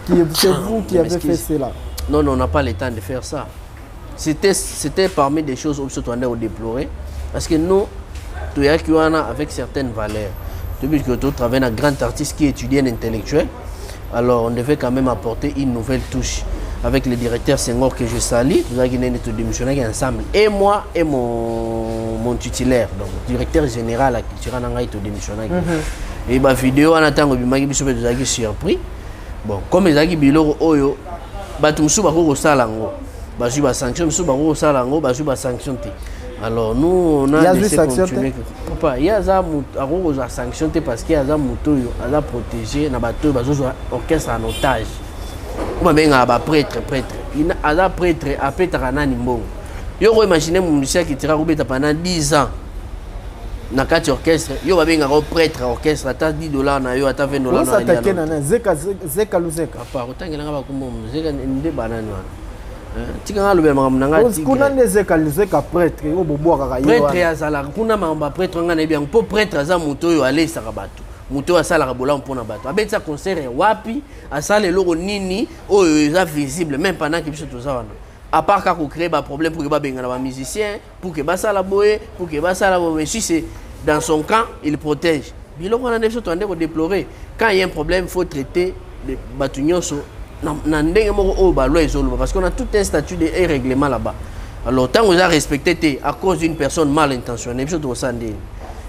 C'est vous qui avez fait cela? Non, on n'a pas le temps de faire ça. C'était parmi des choses où on a déploré parce que nous, avec certaines valeurs, depuis que tu travailles un grand artiste qui étudie un intellectuel, alors on devait quand même apporter une nouvelle touche. Avec le directeur Senghor que je salue, nous avons démissionné ensemble. Et moi et mon titulaire, donc directeur général à Cultura Nanga, il démissionné. Et ma vidéo, en attendant, je suis surpris. Bon, comme les Bilo Oyo, je suis sanction. Alors nous, on a laissé continuer. Il y a des sanctions parce qu'il y a des gens protégés, des orchestre en otage. Ou bien un prêtre. Il a un prêtre à Pétaranani Mbongo. Vous imaginez mon musicien qui tira pendant 10 ans. Dans le orchestre, il y a un prêtre orchestre, à $10, à $20. Ça attaqué dans Zeka. Papa, autant que l'on va comme Zeka n'est pas banane. Tu as le même nanga. Kuna Zeka prêtre, yo boboa kaka. Prêtre azala, kuna mamba prêtre ngana bien. Po prêtre aza moto yo aller sarabato. Moto asala rabola mpona bato. Abetsa concert wapi, asala loko nini, oyo eza visible même pendant que biso toza wana. À part quand on crée des problèmes pour que les musiciens, pour que les boye, pour que les si c'est dans son camp, il protège. Mais là, on a des choses à déplorer. Quand il y a un problème, il faut traiter les bâtons. Parce qu'on a tout un statut et règlement là-bas. Alors, tant qu'on a respecté à cause d'une personne mal intentionnée,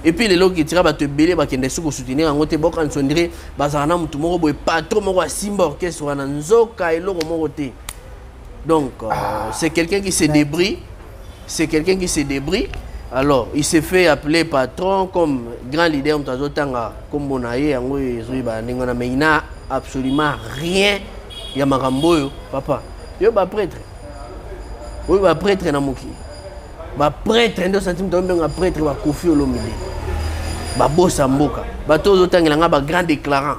et puis les gens qui tirent te belé qui ne sont soutenir en côté bok en sondré bazana mutu moko boy patron moko simba orchestre wana nzoka et loko moko te. Donc c'est quelqu'un qui se débrouille, alors il s'est fait appeler patron comme grand leader mtazotanga comme bonaye yango ezoiba ndengona mais il n'a absolument rien ya makambo papa yo ba prêtre na moki ba prêtre ndo centime tombe nga prêtre ba Kofi Olomide ba bossa mboka ba tozo tangela nga ba grand déclarant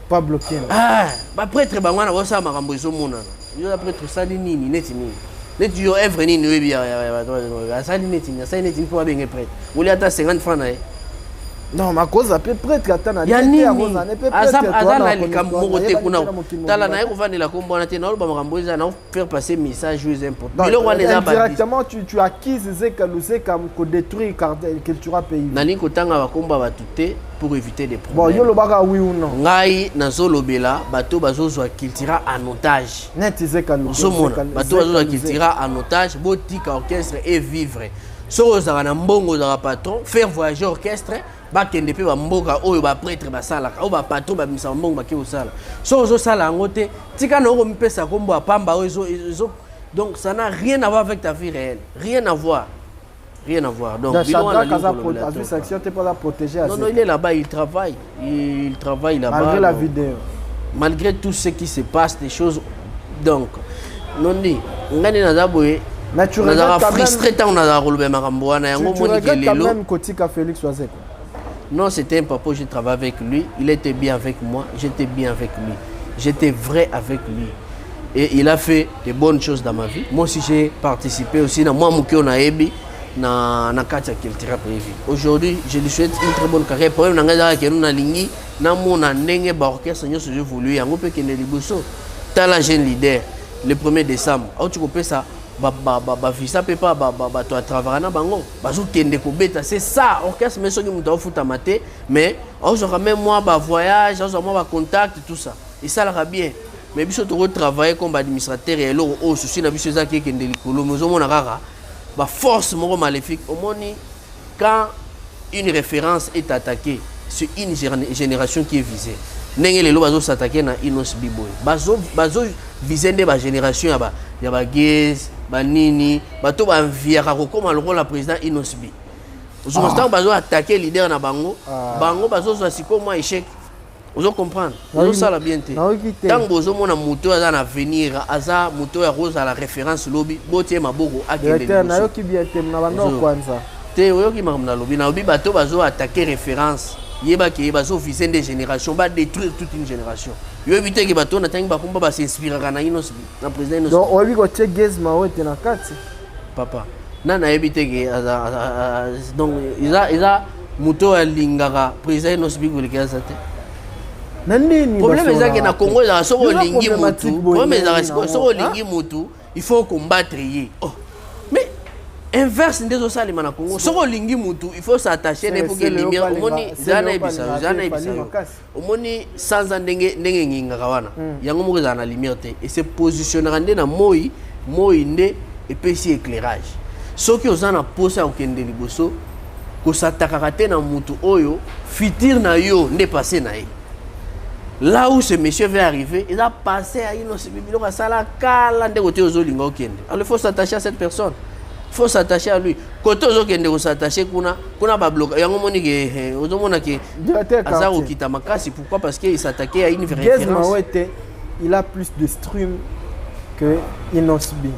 pas bloqué ba prêtre ba ngwana bossa makambo ezomona yo ba prêtre sali nini neti yo œuvre nini webi ya sali neti pour ba benga prêtre oli ata 50 francs na Non, ma cause a peu prêtre attends ya nini azana likambo te kuna tala na yeko vandi la kombo na te na ba makambo eza na faire passer message aux important bilo wana eza ba directement tu acquises Zeka ko détruire culture pays nani ko tanga ba kombo ba tuté pour éviter des problèmes. Bon yo lo baka oui ou non ngai na zolobela bato bazozwa culture en otage net Zeka bato bazozwa culture en otage botika orchestre et vivre so za na mbongo za patron faire voyager orchestre bakende pe ba mboka oyo ba prêtre basala o ba patron ba misa mbongo ba ki osala so zo sala ngote tika na ko mpesa kombo apamba oyo donc ça n'a rien à voir avec ta vie réelle, rien à voir. Rien à voir. Donc, non, il est là-bas, il travaille là-bas. Malgré la vidéo. Malgré tout ce qui se passe, des choses. Donc, non, mais tu regardes quand même Kotika Félix Oazeko. Non, c'était un papa, j'ai travaillé avec lui. Il était bien avec moi, j'étais bien avec lui. J'étais vrai avec lui. Et il a fait de bonnes choses dans ma vie. Moi aussi, j'ai participé aussi dans moi, Moukio Naebi. Na kati ya culture prévu. Aujourd'hui, je lui souhaite une très bonne carrière. Problème na ngada ke na lingi na mona ndenge ba orchestre nyoso je voulu yango pe ke ne liboso. Tala jeune leader le 1er décembre. Au tu kopé ça ba visa pe pas ba to travailler na bango. Bazo kende ko beta c'est ça orchestre mais soki muto futa maté mais au quand même moi ba voyage, au moi ba contact tout ça. Et ça la bien. Mais biso to travailler comme administrateur et lo au souci na biso za ke kende likolo mozo mona kaka. La force maléfique au monde quand une référence est attaquée, c'est une génération qui est visée. N'engé les lois s'attaquer na Inos Biboy. Bazo viser des génération ya ba Gez, ba Nini, bato ba viera comme le rôle la président Inos Bi. Vous bazo attaquer leader na bango, bango bazo siko moi échec. Vous comprenez? Vous ça la bien. Tant que vous avez un moto à l'avenir, aza moto à rose à la référence lobby, botier ma bogo à quel directeur na yo ki bien tem na bando kwanza. Te yo ki mamna lobby na lobby bato bazo attaquer référence. Yeba ki bazo viser des générations, ba détruire toute une génération. Yo éviter que bato na tangi ba komba ba s'inspirer na Inos na président Inos. Donc obi ko che Gezma wote na kati. Papa. Na éviter que donc isa moto à lingara président Inos bi ko le kaza te. Problème est que na Congo là soko lingi mutu. Problème est que soko lingi mutu, il faut combattre yé. Oh. Mais inverse des autres salima na Congo. Soko lingi mutu, il faut s'attacher pour que lumière omoni zana ebisa. Omoni sans ndenge nginga kawana. Yango mo zana lumière te et se positionner na moi nde et puis si éclairage. Soki ozana posa okende liboso ko s'attaquer te na mutu oyo, fitir na yo nde passer na ye. Là où ce monsieur va arriver, il a passé à Inos Bibilo à Salakala de côté aux Olinga Okende. Alors il faut s'attacher à cette personne. Il faut s'attacher à lui. Côté aux Okende, on s'attacher kuna ba bloquer. Il y a un moment que aux hommes qui Azaro Kitamakasi. Pourquoi? Parce qu'il s'attaquait à une vraie référence. Il a plus de stream que Inosbi.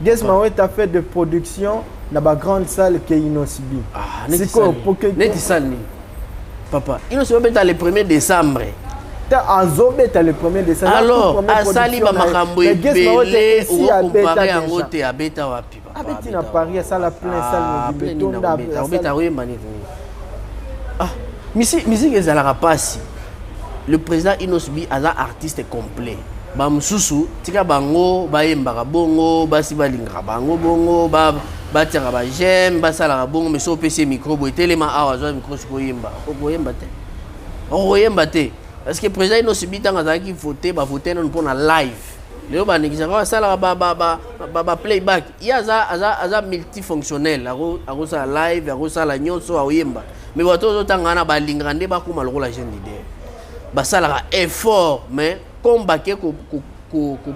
Gezmawet a fait de production dans la grande salle que Inosbi. Ah, c'est quoi pour que papa, Inosbi est le 1er décembre. Azobeta le 1er décembre. Alors, Asali Bamakambo et Belé, ou comparé à Ngote à Beta Wapi. Abeti na Paris, ça la plein salle de béton d'Abeta. Ah, musique ezalaka pasi. Le président Inosbi a un artiste complet. Bamsusu, tika bango, bayembaka bongo, basi balingaka bango bongo, batira ba j'aime, basala bongo, mais so PC micro bo telema awa zo micro siko yemba. Okoyemba te. Okoyemba te. Parce que le président Inosbi a voté pour la live. Le playback. Il y a un multifonctionnel. Il y a un live, il y a un nyonso, il y a mais il y a un effort, mais comme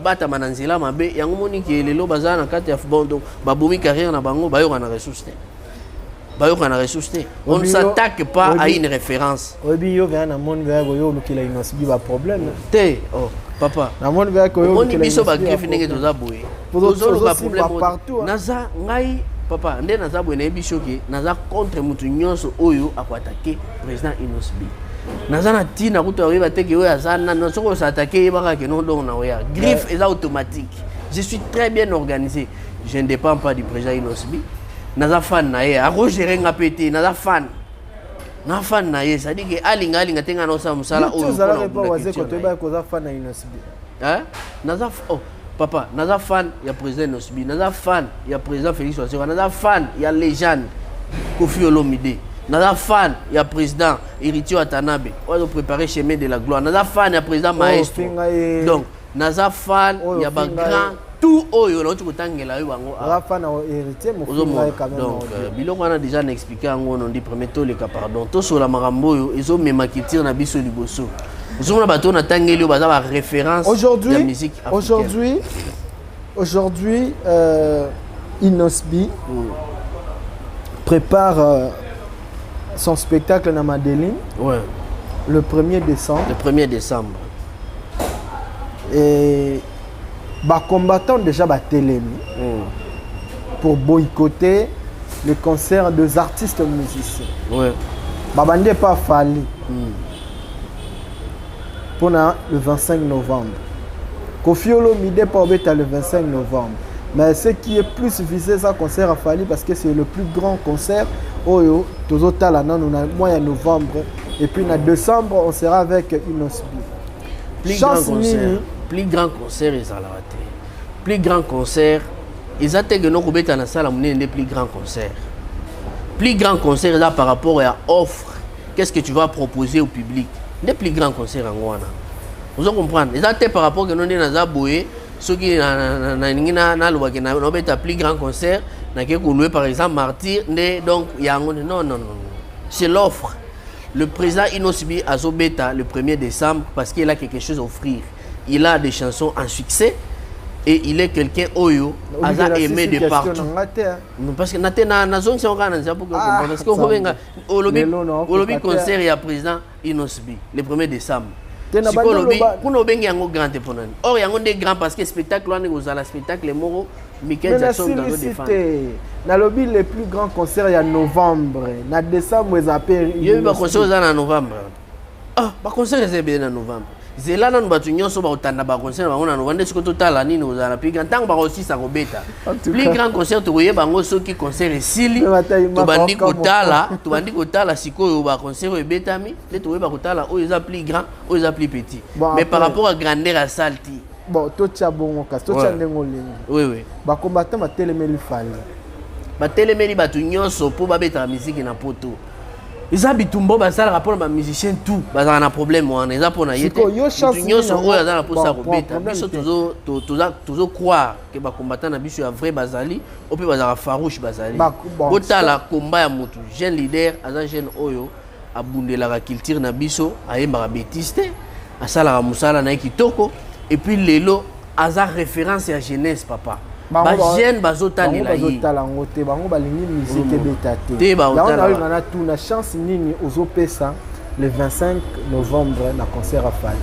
battre mananzila mabe, il y a un moni qui est le bazar na kati ya donc babomi carrière na bango bayo na ressources. On ne s'attaque pas à une référence. Oui, il y a un monde qui a un problème. Oh, papa. Il y a un monde qui a un problème. Il y a un partout. Papa, il y a un contre Moutounios Oyo à attaquer le président Inosbi. Nazana tina kuto arriva te que azana non soko s'attaquer baka que non donc na oya griffe est automatique. Je suis très bien organisé. Je ne dépends pas du président Inosbi. Naza fan na ye a gérer nga pété naza fan na fan na ye, ça dit que alinga tenga na osala musala oyo za la pas waze ko to ba ko za fan na Inosbi. Hein? Naza oh papa, naza fan ya président Inosbi, naza fan ya président Félix Ouattara, naza fan ya légende Koffi Olomide. Naza fan ya président Héritier Watanabe. On va préparer chemin de la gloire. Naza fan ya président Maestro. Donc naza fan ya ba grand tout oyo na tu tangela yo bango. Naza fan ya Héritier mo finga quand même. Donc biloko wana déjà n'expliquer ngo on dit premier to le cas pardon. To sur la marambo yo ezo mema kitir na biso liboso. Nous bato na tangeli yo baza ba référence de musique africaine. Aujourd'hui Inosbi prépare son spectacle à Madeleine le 1er décembre. Le 1er décembre. Et les combattants déjà télémi pour boycotter le concert des artistes musiciens. Ouais. Babande pas fallu pour le 25 novembre. Koffi Olomide pas le 25 novembre. Mais ce qui est plus visé, c'est un concert à Fali parce que c'est le plus grand concert. Oyo, Tozotal, mois en novembre. Et puis en décembre, on sera avec Inosbi. Plus grand concert, ils ont raté. Plus grand concert, ils ont été dans la salle des plus grands concerts. Plus grand concert là par rapport à l'offre. Qu'est-ce que tu vas proposer au public? Les plus grands concerts en Guana. Vous comprenez? Ils ont été par rapport à nous dans la bouée. Ceux qui ont plus grand concert, par exemple Martyr, donc non. C'est l'offre. Le président Inosbi a Zobeta le 1er décembre parce qu'il a quelque chose à offrir. Il a des chansons en succès et il est quelqu'un Oyo a aimé de partout. Parce que na zone c'est parce que Olobi concert et à président Inosbi le 1er décembre. Pour bengi yango grand eponani. Or yango des grand parce que spectacle wana kozala spectacle moro Michael Jackson dans le défense. Na lobby le plus grand concert en novembre, na décembre ils appellent. Il y a eu un concert en novembre. Ah, ba concert c'est bien en novembre. Zela na batu nyonso ba otanda ba concert ba on en novembre ce total nini ozala piga tant ba aussi ça robeta. Plus grand concert to yeba ngo soki concert esili. To bandi kotala sikoyo ba concert ebetami, le to yeba kotala o eza plus grand, o eza plus petit. Mais par rapport à grandeur à salti. Bon, to tia bongo kas, to tia ndengo lingi. Oui. Ba combattant ba telemeli fali. Ba telemeli batu nyonso po ba beta musique na poto. Ils habitent tout bas ça rapport à musicien tout bas un problème on est là pour na yete ils sont au là pour ça robeta biso toujours croire que ba combattant na biso ya vrai bazali au peut bazara farouche bazali botala combat ya mutu jeune leader aza jeune oyo abundela la culture na biso ayemba betiste asala musala na kitoko et puis lelo aza référence à jeunesse papa ba jeune bazotalela yi bazotalango te bango balingi musique betate te ba on a tout na chance nini ozopesa le 25 novembre na concert à Fali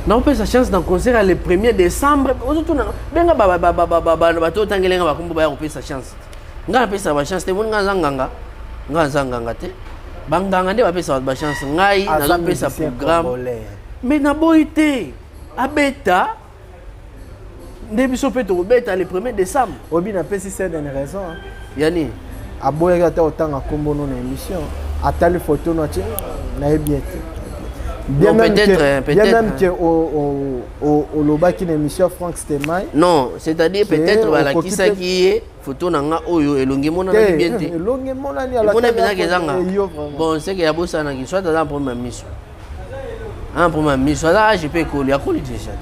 na opesa chance dans concert le 1er décembre ozotuna benga bato tangelenga bakombo ba opesa chance nga pesa ba chance te mon nga zanganga te banganga nde bapesa ba chance ngai na pesa programme mais na boité abeta Debiso peut te remettre le 1er décembre. Obi n'a pas si c'est une raison. Yani. Aboya gata autant à combo non émission. À telle photo non tiens, na bien. Bien même que au loba qui émission Frank Stemai. Non, c'est-à-dire peut-être voilà qui ça qui est photo nanga oyo elongi mona na bien te. Elongi mona ni ala. Mona bien que zanga. Bon, c'est que ya bossa na ki soit dans première mission. En première mission là, je peux coller à coller déjà.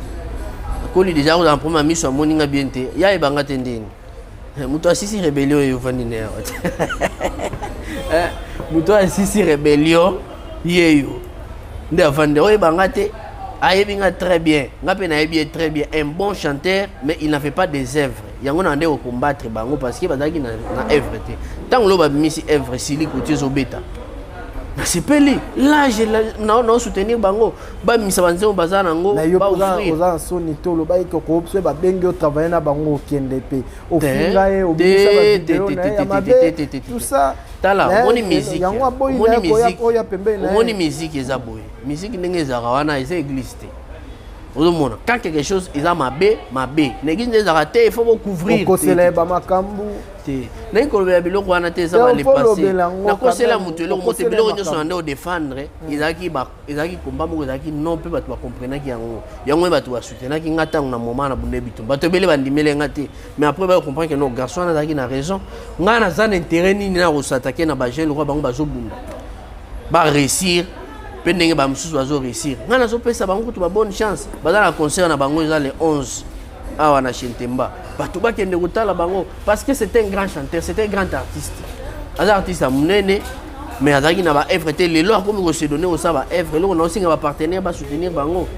Koli déjà dans première mission moninga bien te ya ebanga tendeni muto asisi rébellion yo vandine muto asisi rébellion yeyo nde avande o ebanga te ayebinga très bien ngape na yebi très bien un bon chanteur mais il n'a fait pas des œuvres yango na nde ko combattre bango parce que bazaki na œuvre te tant lo ba misi œuvre sili côté zobeta c'est peli là je non soutenir bango ba misa banzo bazana ngo ba oza soni tolo ba iko ko obse ba bengi o travailler na bango kende pe au fingae au bisa ba vidéo na ya mabe tout ça tala moni musique yango boy na ko ya pembe na moni musique eza boy musique ndenge za wana eza église te Quand quelque chose est ma B, il faut couvrir. Mais après, on comprend que nos garçons ont raison. On a intérêt à s'attaquer à réussir. Pendant que nous allons réussir. Nous allons faire une bonne chance. Dans le concert, nous allons les 11 à Chentemba. Parce que c'est un grand chanteur, c'est un grand artiste. Un artiste à Mounene, mais à Zagina va œuvre. Les lois comme vous se donner au ça va œuvre. Nous allons aussi partenaire va soutenir Bango.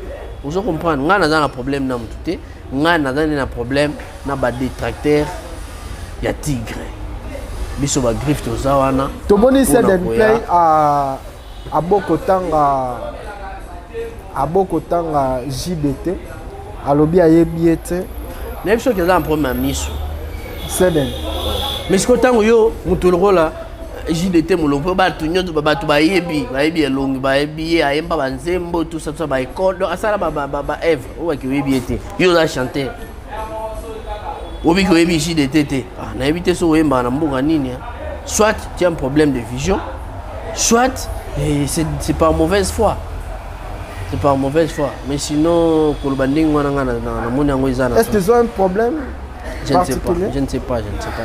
Vous comprenez? Nous avons un problème dans tout. Nous avons un problème dans les détracteurs. Il y a tigre. Biso va griffe aux Zawana. Tout le monde s'est play à Bokotanga JBT à lobby à Yebiete. Même chose que dans un problème à Misso. C'est bien. Mais ce que tu as eu, là, JDT, mon logo, tu as yebi, long, ayemba, banzembo, tout ça, ba école, ça ba Eve, ou que yebiete. Yo la chanter. Obi que yebi JDT. Ah, na évité so wemba na mbonga nini. Soit tu as un problème de vision, soit c'est par mauvaise foi. C'est par mauvaise foi. Mais sinon, est-ce qu'ils ont un problème? Je ne sais pas. Je ne sais pas en tout cas.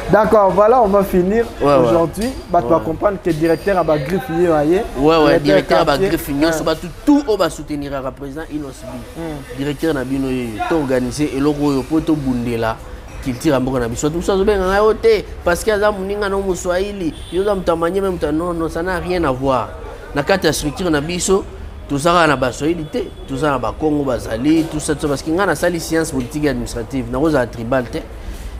D'accord, voilà, on va finir aujourd'hui. Tu vas comprendre que le directeur a la griffe. Oui, directeur a la griffe. Tout va soutenir le président Inosbi. Directeur n'a pas organisé et l'autre poto bundela. Qu'il tire à Bourgogne. Tout ça, parce qu'il y a des gens qui sont Swahili. Non, ça n'a rien à voir. Dans la structure, tout ça a la Swahilité. Tout ça a la Congo, Bazali, tout ça. Parce qu'il y a une science politique et administrative. Il y a tribal.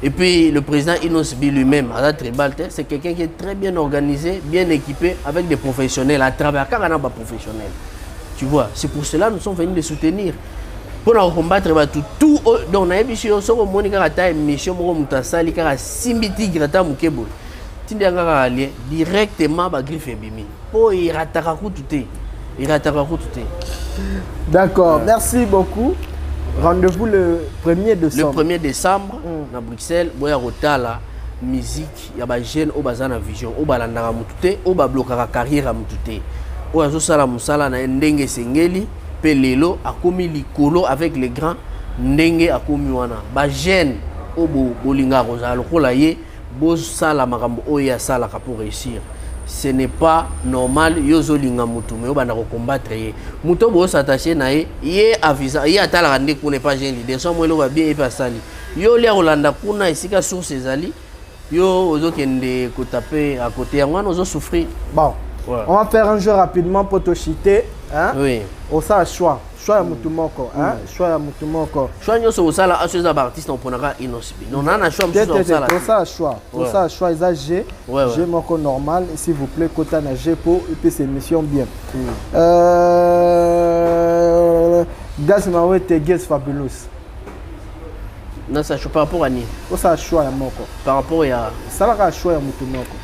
Et puis le président Inosbi lui-même, à la tribal, c'est quelqu'un qui est très bien organisé, bien équipé, avec des professionnels à travers. Car il y a des professionnels. Tu vois, c'est pour cela que nous sommes venus les soutenir. Pour combattre tout donc na yebi so ko monika kata mission mo mutasali kaka simbiti grata mukebo tindi ngaka ali directement ba griffe bimi po irataka kutute D'accord, merci beaucoup. Rendez-vous le 1er décembre. Le 1er décembre à Bruxelles, boya rotala musique ya ba jeune o bazana vision o balandaka mutute o ba bloquera carrière mutute o azo sala musala na ndenge sengeli. Pelelo a commis l'icolo avec les grands ndenge a commis wana ba jeune obo bolinga rosa lokola ye bo sala makambo oya sala pour réussir. Ce n'est pas normal yozo linga mutu mais obanda ko combattre ye muto bo s'attacher na ye avisa ye atala rande ko ne pas jeune leader so mo lo ba bien e pa sali yo li rolanda kuna isika source ezali yo ozo kende ko taper à côté ya ngwana ozo souffrir. Bon, on va faire un jeu rapidement pour te chiter. Hein? Oui. Au ça choix à mutumoko, hein? Choix à mutumoko. Choix nyo so sala asoza ba artiste on ponaka Inosbi. Non na choix muso sala. Au ça choix isa G. G moko normal s'il vous plaît kota na G pour et puis c'est mission bien. Gas Mawete Gas Fabulous. Non ça choix par rapport à ni. Au ça choix ya moko. Par rapport à ça la choix ya mutumoko.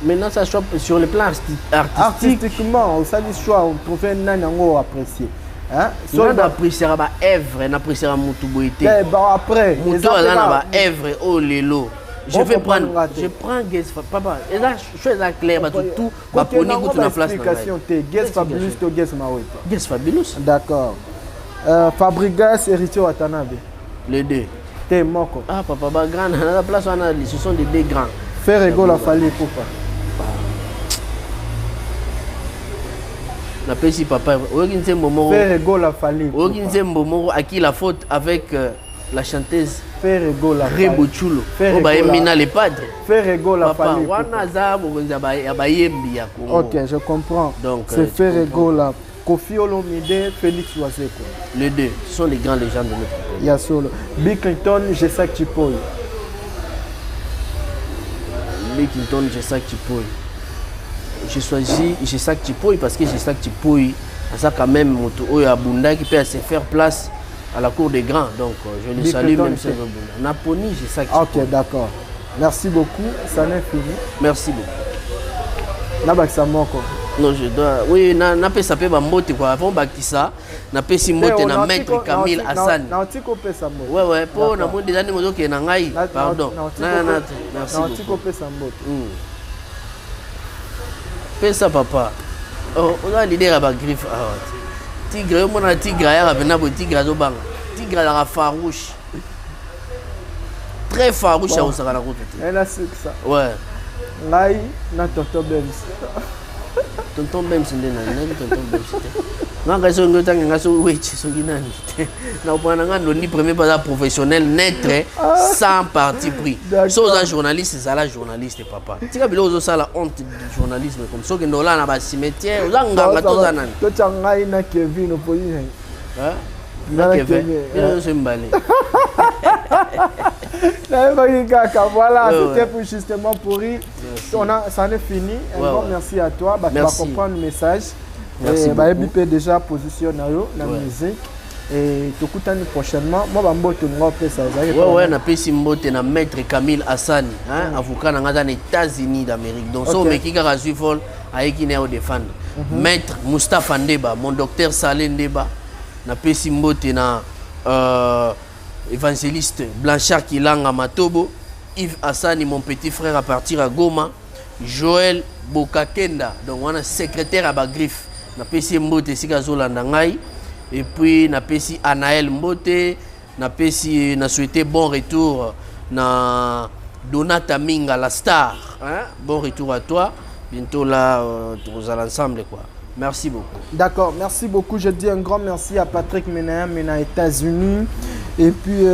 Maintenant, ça chope sur le plan artistique. Artistiquement, ça dit choix, on trouve un nango apprécié. Hein? On apprécier ma œuvre, on apprécier mon touboité. Après, mon tour ma œuvre, oh lelo. Je vais prendre, je prends Guess papa. Et là, je fais ça clair, tout, ma poni goûte la place. Guess Fabulous, Guess Mawete. Guess Fabulous. D'accord. Fabrigas, Héritier Watanabe. Les deux. T'es moko. Ah, papa, grand, la place, ce sont des deux grands. Faire égale à Fali, pourquoi? La petit papa, faire égale à Fali. À qui la faute avec la chanteuse faire égale à Rebochulo. Mina les padres. Faire égale à Fali. Ok, je comprends. C'est faire égale à Kofi Olomide, Félix Ouazeko. Les deux sont les grands légendes de notre pays. Il y a solo. Bill Clinton, Jessak Chipoy. Bill Clinton, Jessak Chipoy. J'ai choisi Jessak Chipoy parce que Jessak Chipoy, ça quand même, il y a Bunda qui peut se faire place à la cour des grands. Donc je le salue même si je veux. Naponi, Jessak Chipoy. Ok, d'accord. Merci beaucoup. Ça n'est fini. Merci beaucoup. Nabaksamoko. Non, je dois. Oui, na pesa pe ba mbote quoi. Avant bakisa, na pesi mbote na maître Camille Hassan. Na otiko pesa mbote. Ouais ouais, po na mo déjà ngo ke na ngai. Pardon. Na merci. Na otiko pesa mbote. Pesa papa. Oh, on a l'idée à ba griffe. Tigre, mon a tigre ya bena bo tigre zo banga. Tigre la farouche. Très farouche à Osaka route. Elle a su que ça. Ouais. Ngai na Tonton Bems. Tonton Bems ndena, Tonton Bems. Nga so ngota nga so wechi so ginani. Na opana nga ndoni premier pas professionnel net sans parti pris. So za journaliste, ça la journaliste papa. Tika bilo zo sala honte du journalisme comme so que ndola na ba cimetière, za nganga to za nani. To changai na Kevin opposition. Hein? Na Kevin. Bilo so mbale. Voilà, c'était pour justement pour rire. Ça en est fini. Un grand merci à toi. Tu vas comprendre le message. Merci beaucoup. Déjà positionné dans la musique. Et tout le temps prochainement. Moi, je vais ça. Ouais, on a payé mbote na maître Camille Hassan, avocat dans les États-Unis d'Amérique. Donc, ça, mais qui a reçu vol, avec qui n'est défendre. Maître Moustapha Ndeba, mon docteur Saleh Ndeba, na payé mbote na évangéliste Blanchard Kilanga Matobo, Yves Hassani, mon petit frère à partir à Goma, Joël Bokakenda, donc on a secrétaire à Bagrif, na pesi Mbote Sikazola Ndangai, et puis na pesi Anaël Mbote, na pesi na souhaité bon retour na Donata Minga la star, hein? Bon retour à toi, bientôt là tous à l'ensemble quoi. Merci beaucoup. D'accord, merci beaucoup. Je dis un grand merci à Patrick Menahem, aux États-Unis. Et puis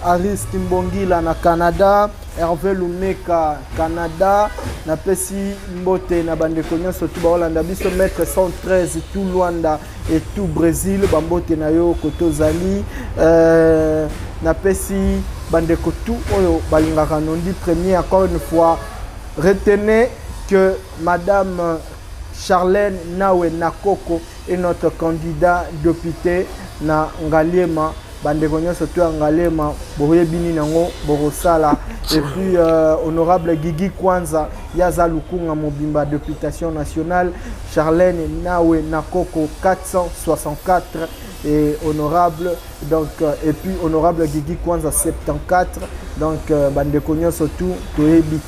Aris Kimbongi là na Canada, Hervé Lumeka Canada, na Pesi Mbote na Bandekonya surtout ba Hollanda biso maître 113 tout Luanda et tout Brésil, Bambote na yo Kotozali, na Pesi Bandeko tout oyo balingaka nondi premier encore une fois. Retenez que madame Charlène Nawe Nakoko est notre candidat député na Ngaliema. Bandekonya surtout Ngalema, Boye Bini Nango, Borosala. Et puis honorable Guigui Kwanza, Yaza Lukunga Mobimba, députation nationale. Charlène Nawe Nakoko 464. Et honorable, donc, et puis honorable Guigui Kwanza 74. Donc Bandekonya surtout Toebit,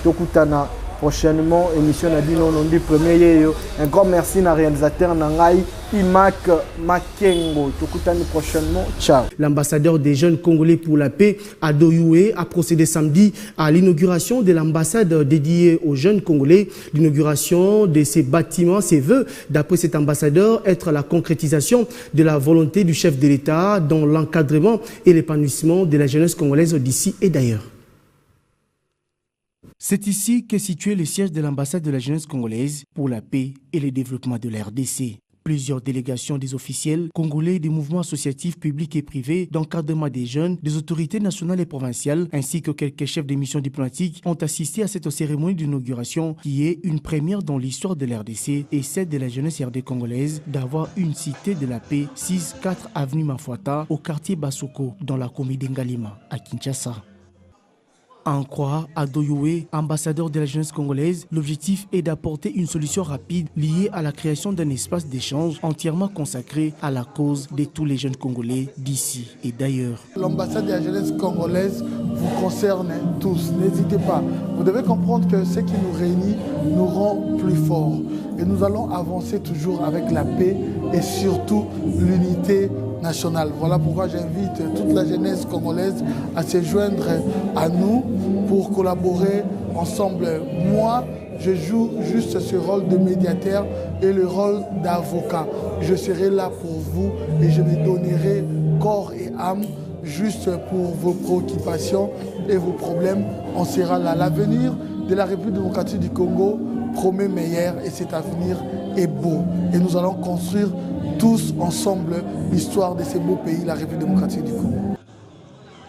Tokutana. Prochainement, émission Nadino Nondi premier. Un grand merci à réalisateur Nangai Imak Makengo. Tokutani prochainement. Ciao. L'ambassadeur des jeunes Congolais pour la paix, Ado Youé, a procédé samedi à l'inauguration de l'ambassade dédiée aux jeunes Congolais. L'inauguration de ces bâtiments, ses vœux, d'après cet ambassadeur, être la concrétisation de la volonté du chef de l'État dans l'encadrement et l'épanouissement de la jeunesse congolaise d'ici et d'ailleurs. C'est ici qu'est situé le siège de l'ambassade de la jeunesse congolaise pour la paix et le développement de la RDC. Plusieurs délégations des officiels congolais, des mouvements associatifs publics et privés, d'encadrement des jeunes, des autorités nationales et provinciales, ainsi que quelques chefs de missions diplomatiques ont assisté à cette cérémonie d'inauguration qui est une première dans l'histoire de la RDC et celle de la jeunesse RD congolaise d'avoir une cité de la paix 6-4 avenue Mafuata au quartier Basoko dans la commune d'Ngalima à Kinshasa. À en croire Ado Youé, ambassadeur de la jeunesse congolaise, l'objectif est d'apporter une solution rapide liée à la création d'un espace d'échange entièrement consacré à la cause de tous les jeunes Congolais d'ici et d'ailleurs. L'ambassade de la jeunesse congolaise vous concerne tous, n'hésitez pas. Vous devez comprendre que ce qui nous réunit nous rend plus forts. Et nous allons avancer toujours avec la paix et surtout l'unité nationale. Voilà pourquoi j'invite toute la jeunesse congolaise à se joindre à nous pour collaborer ensemble. Moi, je joue juste ce rôle de médiateur et le rôle d'avocat. Je serai là pour vous et je me donnerai corps et âme juste pour vos préoccupations et vos problèmes. On sera là. L'avenir de la République démocratique du Congo promet meilleur et cet avenir est beau. Et nous allons construire tous ensemble l'histoire de ce beau pays, la République démocratique du Congo.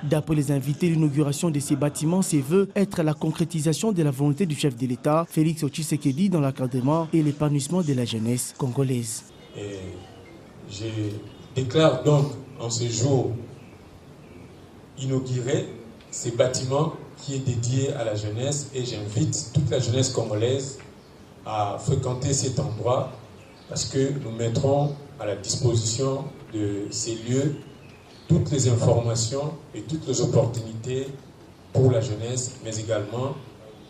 D'après les invités, l'inauguration de ces bâtiments se veut être la concrétisation de la volonté du chef de l'État, Félix Tshisekedi, dans l'encadrement et l'épanouissement de la jeunesse congolaise. Et je déclare donc en ce jour inaugurer ces bâtiments qui est dédié à la jeunesse et j'invite toute la jeunesse congolaise à fréquenter cet endroit parce que nous mettrons à la disposition de ces lieux toutes les informations et toutes les opportunités pour la jeunesse, mais également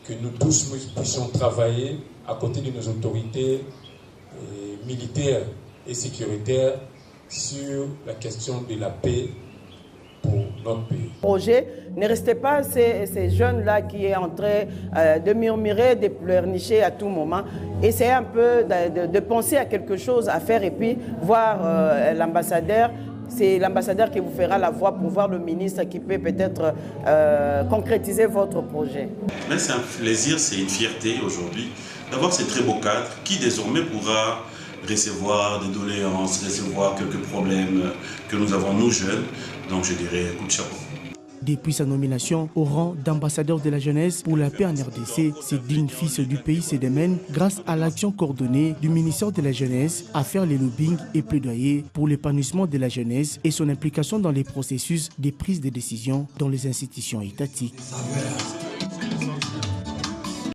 que nous tous puissions travailler à côté de nos autorités militaires et sécuritaires sur la question de la paix pour notre pays. Projet, ne restez pas ces jeunes-là qui est en train de murmurer, de pleurnicher à tout moment. Essayez un peu de penser à quelque chose à faire et puis voir l'ambassadeur. C'est l'ambassadeur qui vous fera la voix pour voir le ministre qui peut peut-être concrétiser votre projet. Mais c'est un plaisir, c'est une fierté aujourd'hui d'avoir ces très beaux cadres qui désormais pourra recevoir des doléances, recevoir quelques problèmes que nous avons nous jeunes. Donc je dirais coup de chapeau. Depuis sa nomination au rang d'ambassadeur de la jeunesse pour la paix en RDC, ce digne fils du pays se démène grâce à l'action coordonnée du ministère de la jeunesse à faire les lobbying et plaidoyer pour l'épanouissement de la jeunesse et son implication dans les processus de prise de décision dans les institutions étatiques.